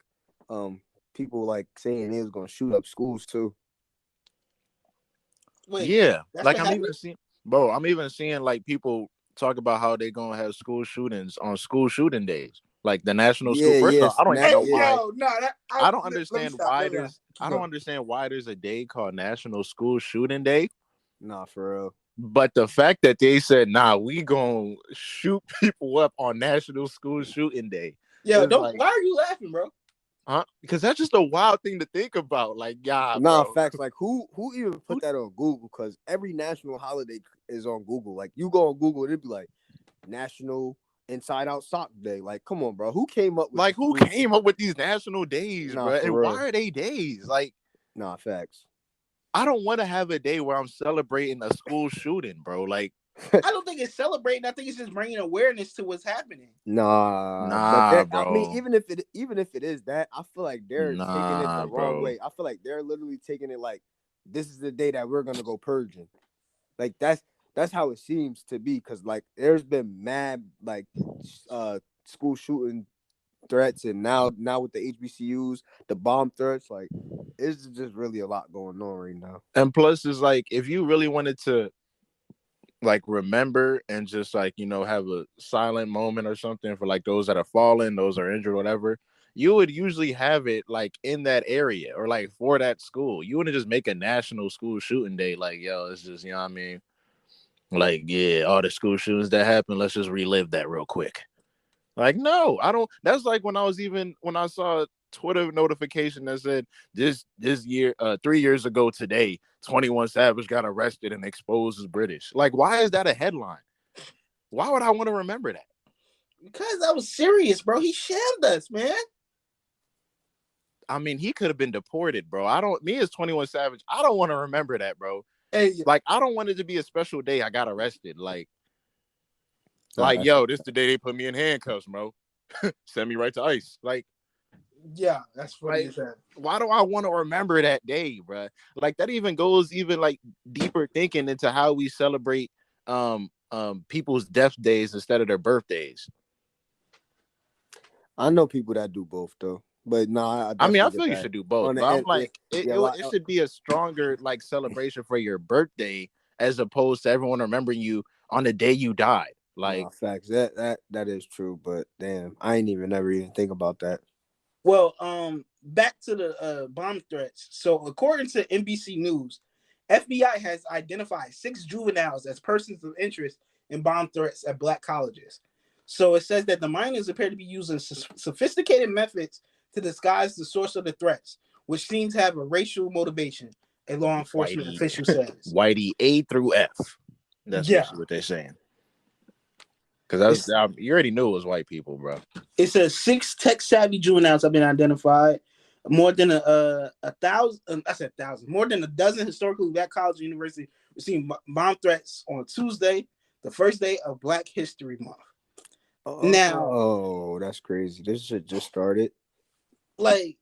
people like saying they was gonna shoot up schools too. Wait, yeah, like I'm even seeing like people talk about how they gonna have school shootings on school shooting days, like the national school. First off, I don't even know why. I don't understand why there's. I don't understand why there's a day called National School Shooting Day. Nah, for real. But the fact that they said, "Nah, we gonna shoot people up on National School Shooting Day." Yeah, why are you laughing, bro? Huh? Because that's just a wild thing to think about. Like, nah, bro. Facts. Like, who even put that on Google? Because every national holiday is on Google. Like, you go on Google, it'd be like National Inside Out Sock Day. Like, come on, bro. Who came up with who came up with these national days, bro? And real. why are they days? Like, nah, facts. I don't want to have a day where I'm celebrating a school shooting, bro. Like, I don't think it's celebrating. I think it's just bringing awareness to what's happening. Nah, bro. I mean, even if it is that, I feel like they're taking it the wrong way. I feel like they're literally taking it like this is the day that we're gonna go purging. Like that's how it seems to be. Cause like there's been mad like school shooting threats, and now with the HBCUs, the bomb threats, like it's just really a lot going on right now. And plus, it's like if you really wanted to like remember and just like, you know, have a silent moment or something for like those that are fallen, those are injured, whatever, you would usually have it like in that area or like for that school. You wouldn't just make a national school shooting day like, yo, it's just, you know what I mean? Like, yeah, all the school shootings that happened, let's just relive that real quick. Like, no, I don't. That's like when I saw a Twitter notification that said this year, 3 years ago today, 21 Savage got arrested and exposed as British. Like, why is that a headline? Why would I want to remember that? Because that was serious, bro. He shammed us, man. I mean, he could have been deported, bro. Me as 21 Savage, I don't want to remember that, bro. Hey, like, I don't want it to be a special day I got arrested. Like, yo, this the day they put me in handcuffs, bro. Send me right to ICE. Like, yeah, that's funny. Like, why do I want to remember that day, bro? Like, that even goes like deeper thinking into how we celebrate people's death days instead of their birthdays. I know people that do both though, but nah. I mean, I feel you should do both. But I'm like, it should be a stronger like celebration for your birthday as opposed to everyone remembering you on the day you died. Like, nah, facts. That is true, but damn, I ain't never even think about that. Well, back to the bomb threats. So, according to NBC News, FBI has identified 6 juveniles as persons of interest in bomb threats at Black colleges. So it says that the minors appear to be using sophisticated methods to disguise the source of the threats, which seems to have a racial motivation, a law enforcement official says. Whitey A through F. That's what they're saying. Because you already knew it was white people, bro. It says 6 tech-savvy juveniles have been identified. More than a thousand. I said 1,000. More than a dozen historically Black colleges and universities received bomb threats on Tuesday, the first day of Black History Month. Oh, that's crazy. This shit just started. Like,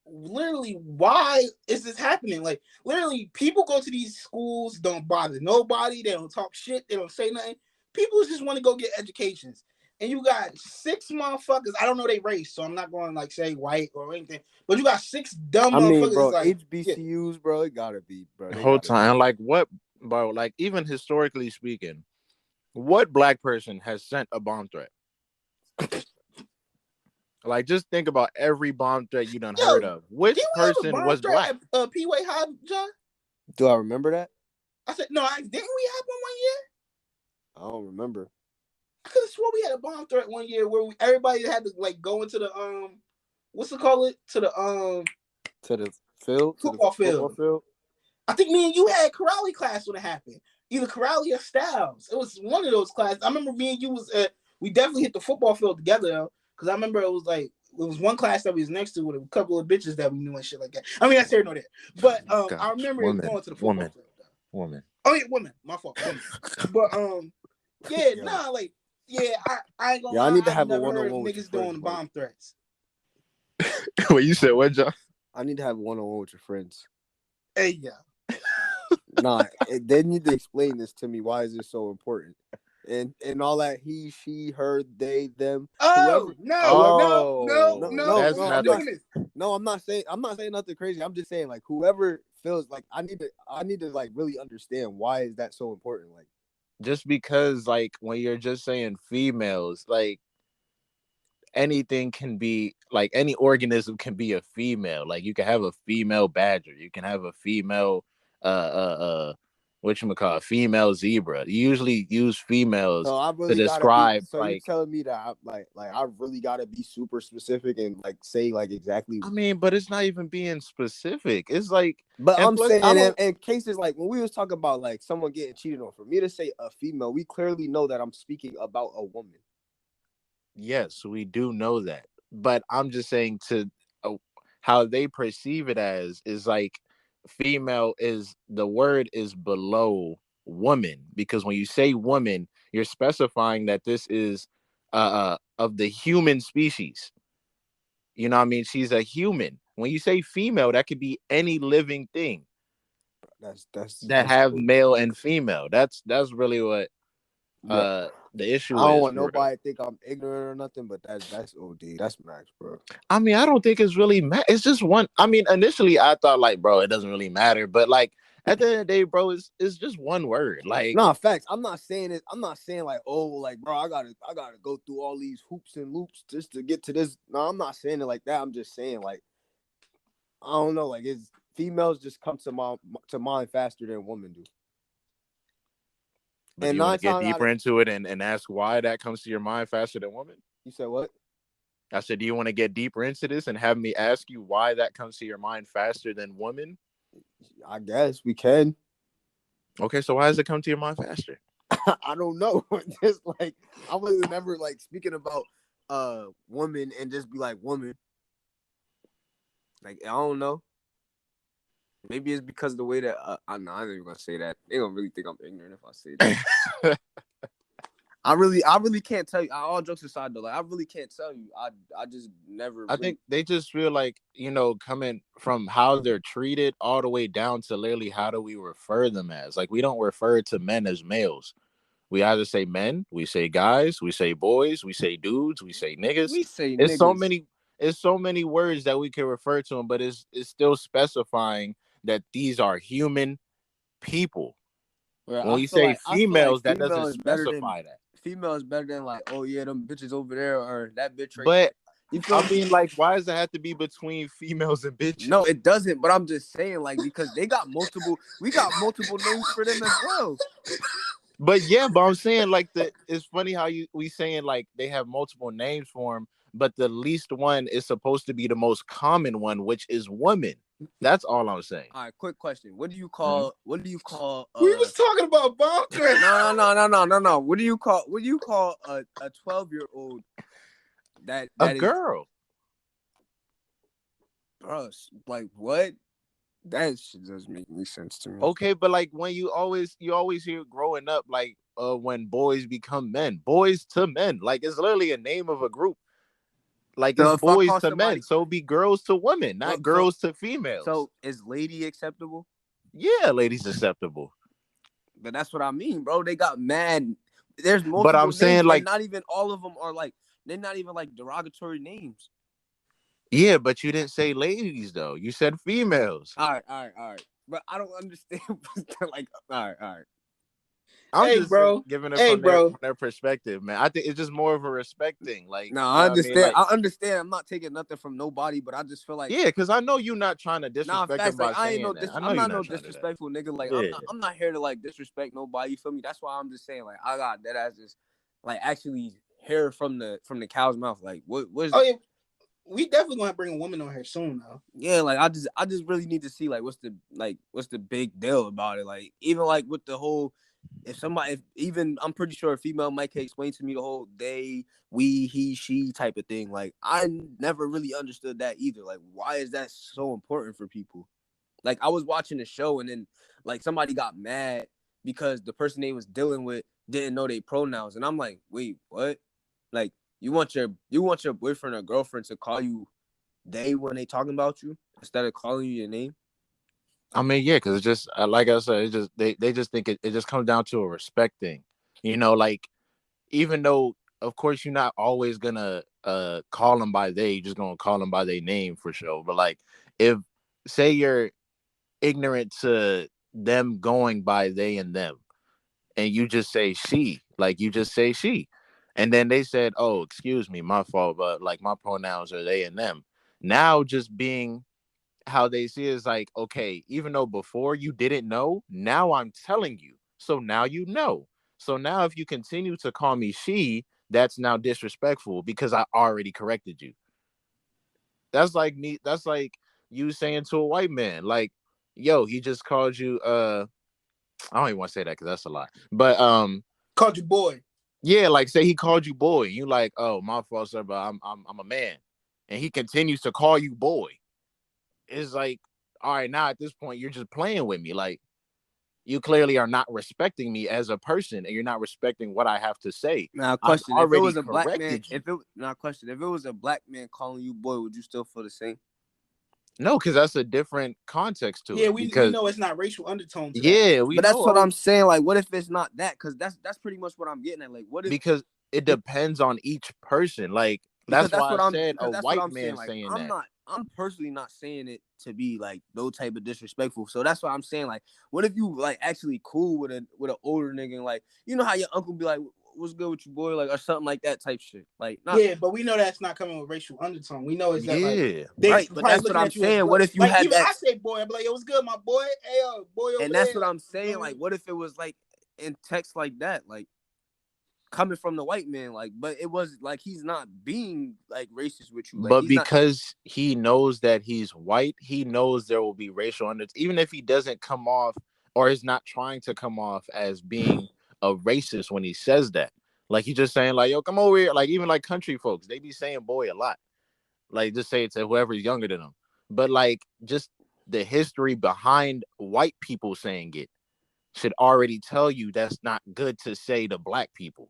literally, why is this happening? Like, literally, people go to these schools, don't bother nobody, they don't talk shit, they don't say nothing. People just want to go get educations. And you got 6 motherfuckers. I don't know their race, so I'm not going to like say white or anything. But you got 6 dumb motherfuckers. I mean, bro, like, HBCUs, bro, it gotta be, bro. The whole time, like what, bro? Like even historically speaking, what Black person has sent a bomb threat? Like, just think about every bomb threat you done heard of. Which person was Black? P-Way High, John? Do I remember that? I said no. Didn't we have one year? I don't remember. I could have swore we had a bomb threat one year where everybody had to like go into the what's it called? To the field, football field. I think me and you had Corrali class when it happened. Either Corrali or Styles. It was one of those classes. I remember me and you was We definitely hit the football field together though, because I remember it was one class that we was next to with a couple of bitches that we knew and shit like that. I mean, that's here nor there, but I remember going to the football field though. Woman. Oh yeah, woman. My fault, woman. But yeah, nah, like I ain't gonna lie. I need to have never a heard one-on-one with niggas your doing friends, bomb threats. What you said? What, John? I need to have a one-on-one with your friends. Hey, yeah. Nah, they need to explain this to me. Why is this so important? And all that he, she, her, they, them. Oh, whoever, no. That's I'm not doing this. No, I'm not saying nothing crazy. I'm just saying like whoever feels like I need to like really understand why is that so important. Like just because like when you're just saying females, like anything can be like any organism can be a female. Like you can have a female badger, you can have a female whatchamacallit, female zebra. You usually use females so I to really gotta be. describe So you're telling me that I really gotta be super specific and like say like exactly. I mean, but it's not even being specific. It's like, But I'm plus, saying in cases like when we was talking about like someone getting cheated on, for me to say a female, we clearly know that I'm speaking about a woman. yes, we do know that. But I'm just saying to how they perceive it as is like female is the word is below woman, because when you say woman, you're specifying that this is of the human species. You know what I mean? She's a human. When you say female, that could be any living thing that have cool. male and female. That's really what Bro, the issue I don't is. want nobody to think I'm ignorant or nothing, but that's OD. That's max, bro. I mean, I don't think it's really it's just one. I mean, initially I thought like, bro, it doesn't really matter, but like at the end of the day, bro, it's just one word. Like, nah, facts. I'm not saying it. I'm not saying like, oh, like, bro, I gotta go through all these hoops and loops just to get to this. No, I'm not saying it like that. I'm just saying like, I don't know, like, it's females just come to mind faster than women do. but you want to get deeper into it and ask why that comes to your mind faster than women? You said what? I said, do you want to get deeper into this and have me ask you why that comes to your mind faster than women? I guess we can. Okay, so why does it come to your mind faster? I don't know. Just like I was never like speaking about woman and just be like woman. Like I don't know. Maybe it's because of the way that I'm not even gonna say that. They don't really think I'm ignorant if I say that. I really can't tell you. All jokes aside, though, like I really can't tell you. I just never. I think they just feel like, you know, coming from how they're treated all the way down to literally how do we refer them as. Like we don't refer to men as males. We either say men, we say guys, we say boys, we say dudes, we say niggas. We say it's niggas. so many words that we can refer to them, but it's still specifying that these are human people. Well, when you say females, that doesn't specify that. Female is better than like, oh yeah, them bitches over there or that bitch right but there. I mean, like, why does it have to be between females and bitches? No, it doesn't. But I'm just saying, like, because we got multiple names for them as well. But yeah, but I'm saying like it's funny how we saying like they have multiple names for them, but the least one is supposed to be the most common one, which is woman. That's all I'm saying. All right, quick question. What do you call we was talking about bomb threats. No. What do you call a 12-year-old that a girl? Bro, like what? That shit doesn't make any sense to me. Okay, but like when you always hear growing up, like when boys become men, boys to men, like it's literally a name of a group. Like it's boys to men, so be girls to women, not girls to females. So is lady acceptable? Yeah, ladies acceptable. But that's what I mean, bro. They got mad. There's multiple but I'm saying like not even all of them are like they're not even like derogatory names. Yeah, but you didn't say ladies though. You said females. All right. But I don't understand. Like, all right. I'm just giving it from their perspective, man. I think it's just more of a respect thing. Like, no, I understand. I understand. I'm not taking nothing from nobody, but I just feel like because I know you're not trying to disrespect them by saying that. I'm not no disrespectful nigga. Like, I'm not here to like disrespect nobody. You feel me? That's why I'm just saying like I got that as just like actually hear from the cow's mouth. Like, what's we definitely gonna bring a woman on here soon, though. Yeah, like I just really need to see like what's the big deal about it. Like even like with the whole if even I'm pretty sure a female might can explain to me the whole they, we, he, she type of thing. Like I never really understood that either. Like why is that so important for people? Like I was watching the show and then like somebody got mad because the person they was dealing with didn't know their pronouns, and I'm like, wait, what? Like you want your boyfriend or girlfriend to call you they when they talking about you instead of calling you your name? I mean, yeah, because it's just like I said, it's just they just think it just comes down to a respect thing. Like even though of course you're not always gonna call them by they, you're just gonna call them by their name for sure. But like if say you're ignorant to them going by they and them, and you just say she, like you just say she, and then they said, "Oh, excuse me, my fault, but like my pronouns are they and them." Now, just being how they see it is like, okay, even though before you didn't know, now I'm telling you, so now you know. So now, if you continue to call me she, that's now disrespectful because I already corrected you. That's like me. That's like you saying to a white man, like, "Yo, he just called you." I don't even want to say that because that's a lie. But Called you boy. yeah, like say he called you boy. You like, oh, my fault, sir, but I'm a man, and he continues to call you boy. It's like, all right, now at this point, you're just playing with me. Like you clearly are not respecting me as a person, and you're not respecting what I have to say. Now, I've question: if it already was a black man, corrected you. if it was a black man calling you boy, would you still feel the same? No, because that's a different context to Yeah, it. we Because know it's not racial undertone to that. yeah, we But that's know. what I'm saying. Like, what if it's not that? Because that's pretty much what I'm getting at. Like, what if? Because it depends on each person. Like Because that's why I said a that's what white I'm saying. man Like, saying that. I'm personally not saying it to be like no type of disrespectful. So that's why I'm saying, like, what if you like actually cool with an older nigga and like, you know how your uncle be like, what's good with you, boy? Like, or something like that type shit. Like, not Yeah, but we know that's not coming with racial undertone. We know is that like Yeah, they right. But probably that's what looking I'm at you as saying. boy. What if you Like had even that? I say boy, I'm like, yo, what's good, my boy? Hey, boy over And there. that's what I'm You know saying. what I Like, mean? what if it was like in text like that? Like, coming from the white man, like, but it was like he's not being like racist with you, like but he's not. because he knows that he's white, he knows there will be racial under. Even if he doesn't come off or is not trying to come off as being a racist when he says that, like he's just saying like, "Yo, come over here." Like even like country folks, they be saying "boy" a lot. Like just say it to whoever's younger than them. But like just the history behind white people saying it should already tell you that's not good to say to black people.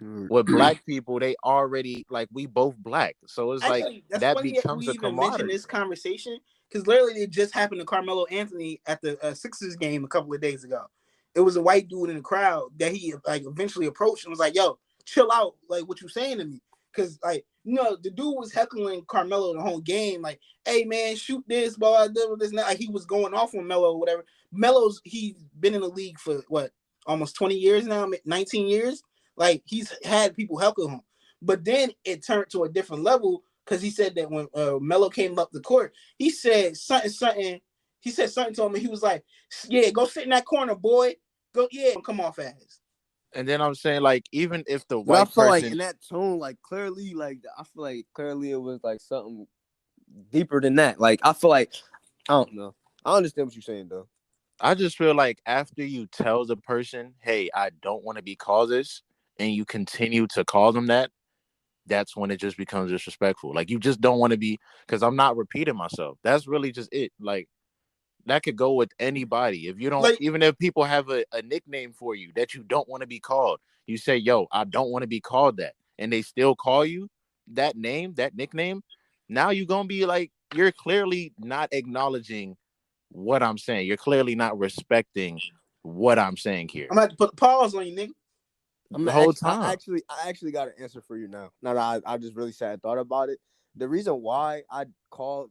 With black people, they already like we both black, so it's like Actually, that's that funny that we becomes a even mentioned commodity. this conversation because literally it just happened to Carmelo Anthony at the Sixers game a couple of days ago. It was a white dude in the crowd that he like eventually approached and was like, "Yo, chill out! Like, what you saying to me?" Because like the dude was heckling Carmelo the whole game, like, "Hey man, shoot this, blah blah this." And that. Like he was going off on Melo or whatever. Melo's he's been in the league for what almost 20 years now, 19 years. Like he's had people heckle him. But then it turned to a different level because he said that when Melo came up the court, he said something. He said something to him, and he was like, "Yeah, go sit in that corner, boy. Go, yeah, come off ass." And then I'm saying like even if the But I white feel like person, in that tone, like clearly, like I feel like clearly it was like something deeper than that. Like I feel like I don't know. I understand what you're saying though. I just feel like after you tell the person, "Hey, I don't want to be called this," and you continue to call them that, that's when it just becomes disrespectful. Like you just don't want to be, because I'm not repeating myself. That's really just it. Like that could go with anybody. If you don't, Like, even if people have a nickname for you that you don't want to be called, you say, "Yo, I don't want to be called that," and they still call you that name, that nickname. Now you're gonna be like, you're clearly not acknowledging what I'm saying. You're clearly not respecting what I'm saying here. I'm gonna have to put a pause on you, nigga. The whole time. I actually got an answer for you now. Now that I just really sat and thought about it. The reason why I called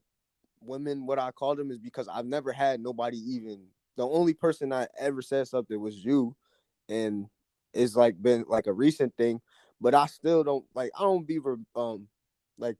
women what I called them is because I've never had nobody even. The only person I ever said something was you, and it's like been like a recent thing. But I still don't like. I don't be like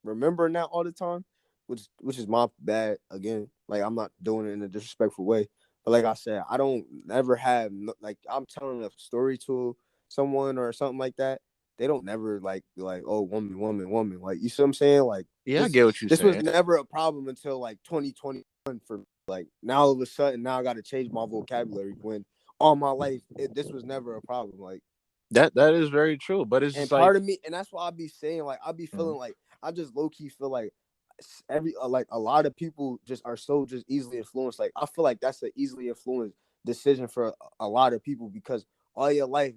remembering that all the time, which is my bad again. Like I'm not doing it in a disrespectful way. But like I said, I don't never have like I'm telling a story to someone or something like that. They don't never like be like, oh, woman, woman, woman. Like you see what I'm saying? Like Yeah, I get what you're this was saying. never a problem until like 2021 for me. Like now all of a sudden now I got to change my vocabulary when all my life, this was never a problem. Like That is very true. But it's and just like, part of me, and that's why I be saying like I be feeling like I just low key feel like like a lot of people just are so just easily influenced. Like I feel like that's an easily influenced decision for a lot of people because all your life,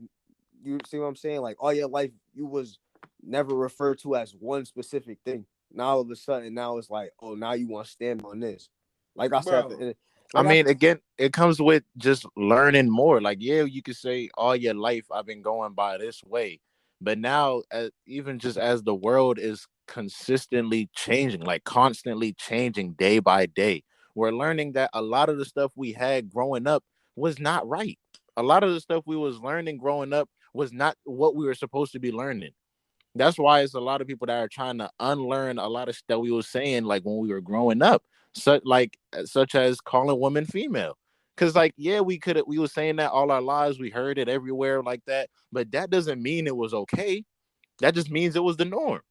you see what I'm saying? Like all your life, you was never referred to as one specific thing. Now all of a sudden, now it's like, oh, now you want to stand on this. Like I said, bro. I like I mean, again, it comes with just learning more. Like, yeah, you could say all your life I've been going by this way, but now, even just as the world is consistently changing, like constantly changing day by day, we're learning that a lot of the stuff we had growing up was not right. A lot of the stuff we was learning growing up was not what we were supposed to be learning. That's why it's a lot of people that are trying to unlearn a lot of stuff we was saying like when we were growing up, such as calling women female. Cause like, yeah, we were saying that all our lives, we heard it everywhere like that, but that doesn't mean it was okay. That just means it was the norm.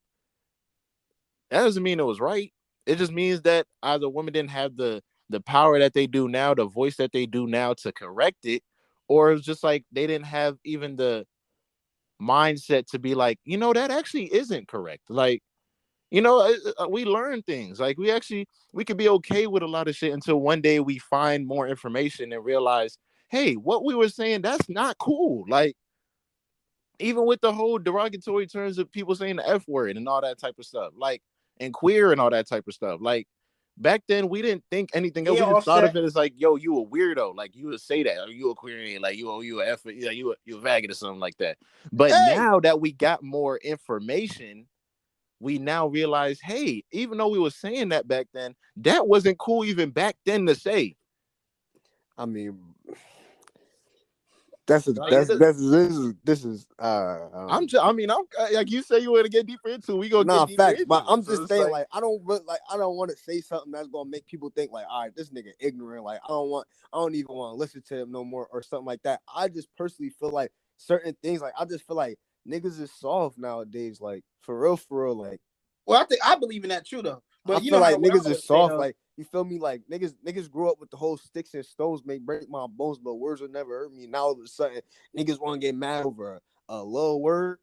That doesn't mean it was right. It just means that either women didn't have the power that they do now, the voice that they do now to correct it, or it was just like they didn't have even the mindset to be like, that actually isn't correct. Like, we learn things. Like we could be okay with a lot of shit until one day we find more information and realize, hey, what we were saying, that's not cool. Like, even with the whole derogatory terms of people saying the F word and all that type of stuff, like, and queer and all that type of stuff. Like, back then we didn't think anything else. Yeah, We just thought Offset. of it as like, yo, you a weirdo. Like, you would say that, or you a queer, like you a F, yeah, you a faggot or something like that. But Hey, now that we got more information, we now realize, hey, even though we were saying that back then, that wasn't cool even back then to say. I mean, that's a, Like, that's this is I mean, I'm like you say you want to get deeper into. We gonna nah get deeper facts, but into it. I'm So just it's saying like, like I don't want to say something that's gonna make people think like, all right, this nigga ignorant. Like I don't even want to listen to him no more or something like that. I just personally feel like certain things like I just feel like niggas is soft nowadays. Like for real, like. well, I believe in that too though. I But you feel know how like what I niggas is always say soft. though. Like you feel me? Like niggas grew up with the whole sticks and stones may break my bones, but words will never hurt me. Now all of a sudden, niggas want to get mad over a little word.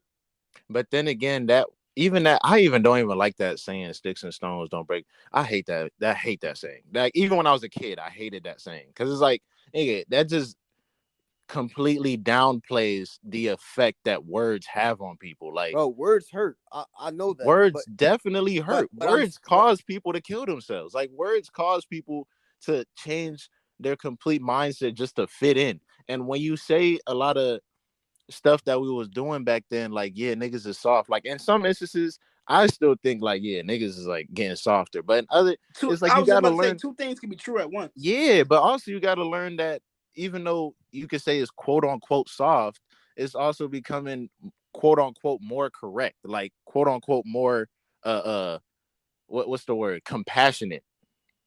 but then again, I even don't even like that saying, "Sticks and stones don't break." I hate that. I hate that saying. Like, even when I was a kid, I hated that saying because it's like, nigga, that just completely downplays the effect that words have on people. Like, Bro, words hurt. I know that, words definitely hurt. but I'm Words cause people to kill themselves. Like, words cause people to change their complete mindset just to fit in. And when you say a lot of stuff that we was doing back then, like, yeah, niggas is soft. Like, in some instances, I still think like, yeah, niggas is like getting softer. But in other, it's like I you was just gotta about to say learn. two things can be true at once. Yeah, but also you gotta learn that even though you could say it's quote unquote soft, it's also becoming quote unquote more correct. Like, quote unquote more what's the word? Compassionate.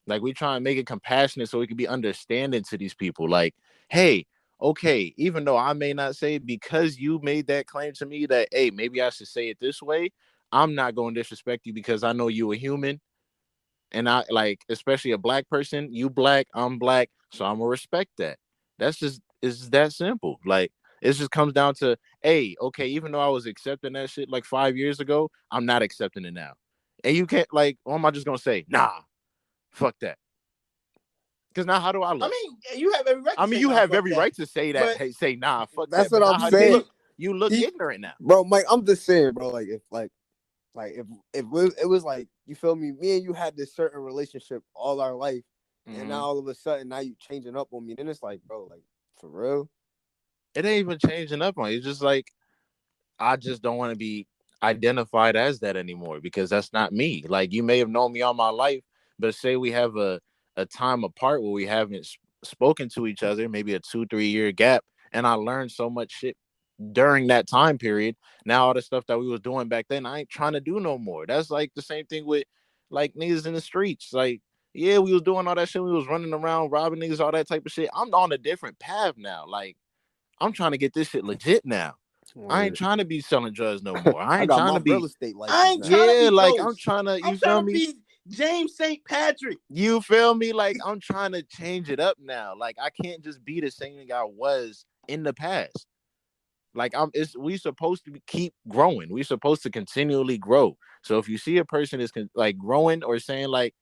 Like, we try and make it compassionate so we can be understanding to these people. Like, hey, okay, even though I may not say, because you made that claim to me that, hey, maybe I should say it this way, I'm not going to disrespect you because I know you a human. And I, like, especially a black person, you black, I'm black, so I'm gonna respect that. It's that simple. Like, it just comes down to, hey, okay, even though I was accepting that shit like 5 years ago, I'm not accepting it now. And you can't, like, what am I just gonna say? Nah, fuck that. Because now how do I I look? mean, you have every right I to mean, say you nah, have fuck every that. right to say that. But Hey, say nah, fuck that's that. what But now I'm how do you saying, look? You look he, ignorant now. bro. Mike, I'm just saying, bro. Like if it was like you feel me, me and you had this certain relationship all our life, and now Mm-hmm. all of a sudden now you changing up on me. Then it's like, bro, like for real. It ain't even changing up on you. It's just like, I just don't want to be identified as that anymore because that's not me. Like, you may have known me all my life, but say we have a time apart where we haven't spoken to each other, maybe a 2-3 year gap, and I learned so much shit during that time period. Now all the stuff that we was doing back then, I ain't trying to do no more. That's like the same thing with like niggas in the streets. Like, yeah, we was doing all that shit. We was running around robbing niggas, all that type of shit. I'm on a different path now. Like, I'm trying to get this shit legit now. I ain't Word. trying to be selling drugs no more. I I ain't got trying my to real be, estate I license ain't now. trying to yeah, be like, I'm ghost. trying to, I'm you trying feel to me? be James St. Patrick. You feel me? Like, I'm trying to change it up now. Like, I can't just be the same thing I was in the past. Like, we supposed to keep growing. We supposed to continually grow. So if you see a person is like growing or saying like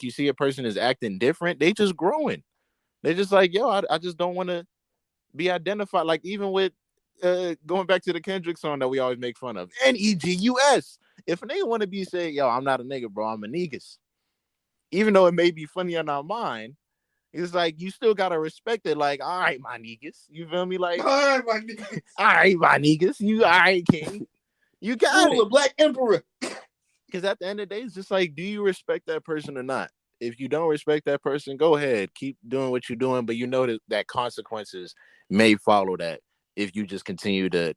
you see a person is acting different, they just growing. They just like, yo, I just don't want to be identified. Like, even with going back to the Kendrick song that we always make fun of, Negus. If a nigga want to be saying, yo, I'm not a nigga, bro, I'm a negus. Even though it may be funny on our mind, it's like you still gotta respect it. Like, all right, my niggas, you feel me? Like, All right, my niggas. all right, my niggas, you all right, king, you got Rule it. the Black Emperor. Because at the end of the day, it's just like, do you respect that person or not? If you don't respect that person, go ahead, keep doing what you're doing, but you know that consequences may follow that if you just continue to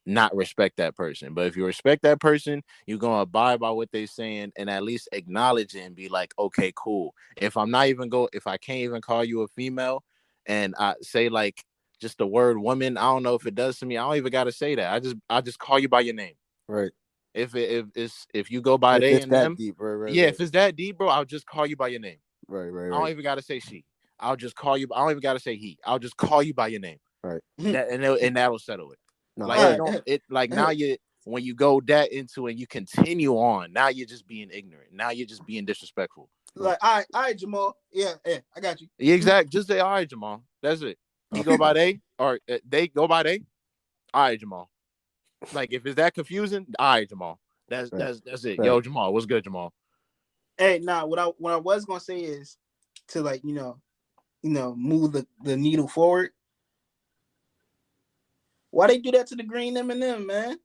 not respect that person. But if you respect that person, you're gonna abide by what they're saying and at least acknowledge it and be like, okay, cool. If I can't even call you a female and I say like just the word woman, I don't know if it does to me. I don't even gotta say that. I just call you by your name. Right. If you go by they it's and that them, deep, right, yeah, right. if it's that deep, bro, I'll just call you by your name. Right. I don't even gotta say she. I'll just call you. I don't even gotta say he. I'll just call you by your name. Right. And that'll settle it. No, Like, right. it don't, it like now when you go that into and you continue on, now you're just being ignorant. Now you're just being disrespectful. Like, all right, Jamal. Yeah, I got you. Exactly. Just say, all right, Jamal. That's it. You go by they, or they go by they. All right, Jamal. Like, if it's that confusing, all right, Jamal. That's it. Right. Yo, Jamal, what's good, Jamal? Hey, nah. What I was gonna say is to, like, move the needle forward. Why they do that to the green M&M, man?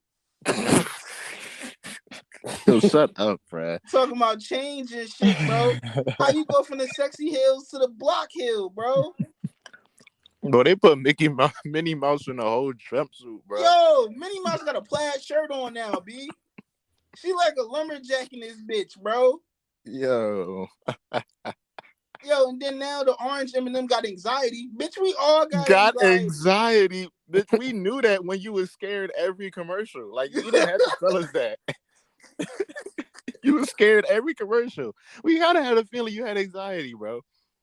Yo, shut up, Brad. Talking about change and shit, bro. How you go from the sexy hills to the block hill, bro? Bro, they put Minnie Mouse in a whole jumpsuit, bro. Yo, Minnie Mouse got a plaid shirt on now, B. She like a lumberjack in this bitch, bro. Yo, and then now the orange M&M got anxiety. Bitch, we all got anxiety. Bitch, we knew that when you was scared every commercial. Like, you didn't have to tell us that. You was scared every commercial. We kind of had a feeling you had anxiety, bro.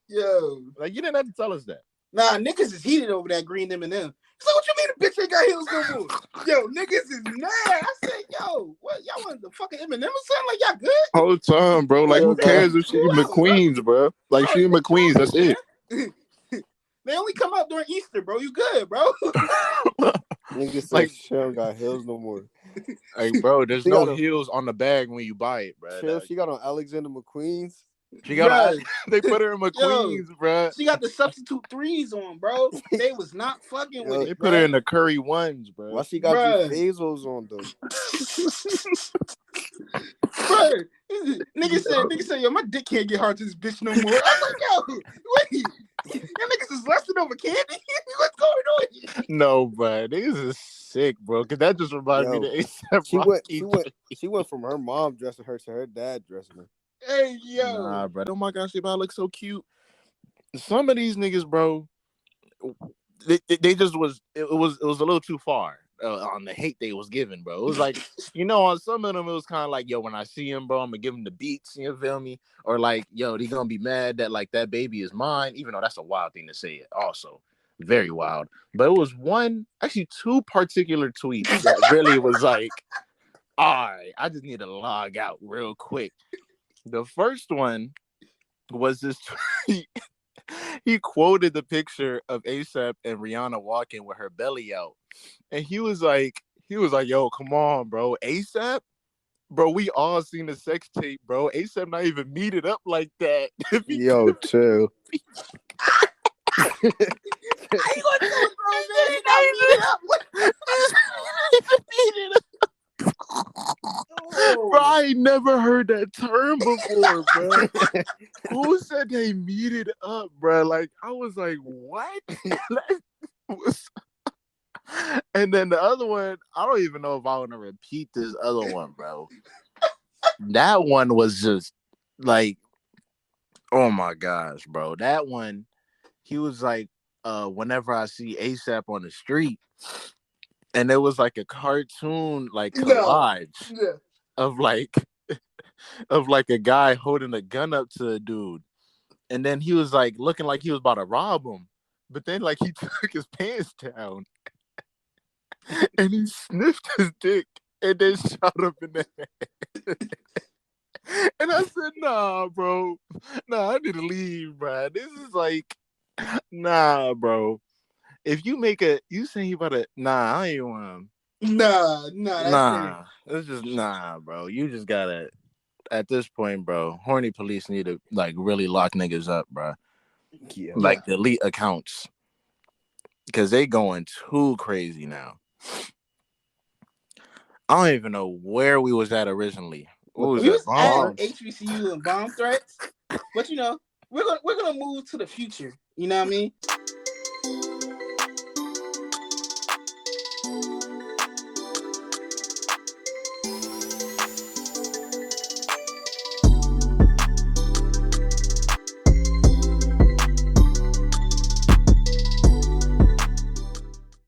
Yo. Like, you didn't have to tell us that. Nah, niggas is heated over that green M&M. So what you mean the bitch ain't got heels no more? Yo, niggas is mad. I said, yo, what, y'all want the fucking M&M or something? Like, y'all good? Whole time, bro. Like, who cares if she in McQueen's, bro? Like, she in McQueen's, that's it. They only come out during Easter, bro. You good, bro? Niggas say like, she don't got heels no more. Hey, bro, there's no heels on the bag when you buy it, bro. Chill, she got on Alexander McQueen's. She got they put her in McQueen's, bro. She got the substitute 3s on, bro. They was not fucking with it. They put her in the Curry 1s, bro. Why she got these Bezos on though? Bro, nigga said, yo, my dick can't get hard to this bitch no more. I was like, yo, wait, y'all niggas is lusting over candy? What's going on here? No, bro, niggas is sick, bro. Cause that just reminded me of ASAP. She went from her mom dressing her to her dad dressing her. Hey, yo. Nah, bro. Oh my gosh, she about to look so cute. Some of these niggas, bro, they just was it was a little too far on the hate they was giving, bro. It was like, on some of them it was kind of like, yo, when I see him, bro, I'm gonna give him the beats, you feel me? Or like, yo, they gonna be mad that like that baby is mine, even though that's a wild thing to say. It also very wild. But it was two particular tweets that really was like, all right, I just need to log out real quick. The first one was this tweet. He quoted the picture of ASAP and Rihanna walking with her belly out. And he was like, yo, come on, bro. ASAP? Bro, we all seen the sex tape, bro. ASAP not even meted up like that. Yo, chill. I ain't gonna tell a grown man he not meeting up. Bro, I ain't never heard that term before, bro. Who said they meted up, bro? Like, I was like, what? And then the other one, I don't even know if I want to repeat this other one, bro. That one was just like, oh my gosh, bro. That one, he was like, whenever I see ASAP on the street, and it was like a cartoon, like collage of like of like a guy holding a gun up to a dude, and then he was like looking like he was about to rob him, but then like he took his pants down and he sniffed his dick and then shot him in the head. And I said, nah, bro. Nah, I need to leave, bro. This is like, nah, bro. If you make you saying you about to, nah, I ain't want Nah, that's crazy. nah. It's just, nah, bro. You just gotta, at this point, bro, horny police need to, like, really lock niggas up, bro. Yeah. Like, delete accounts. Because they going too crazy now. I don't even know where we was at originally. What was We that? was at Bombs? HBCU and bomb threats, but you know we're gonna move to the future. You know what I mean?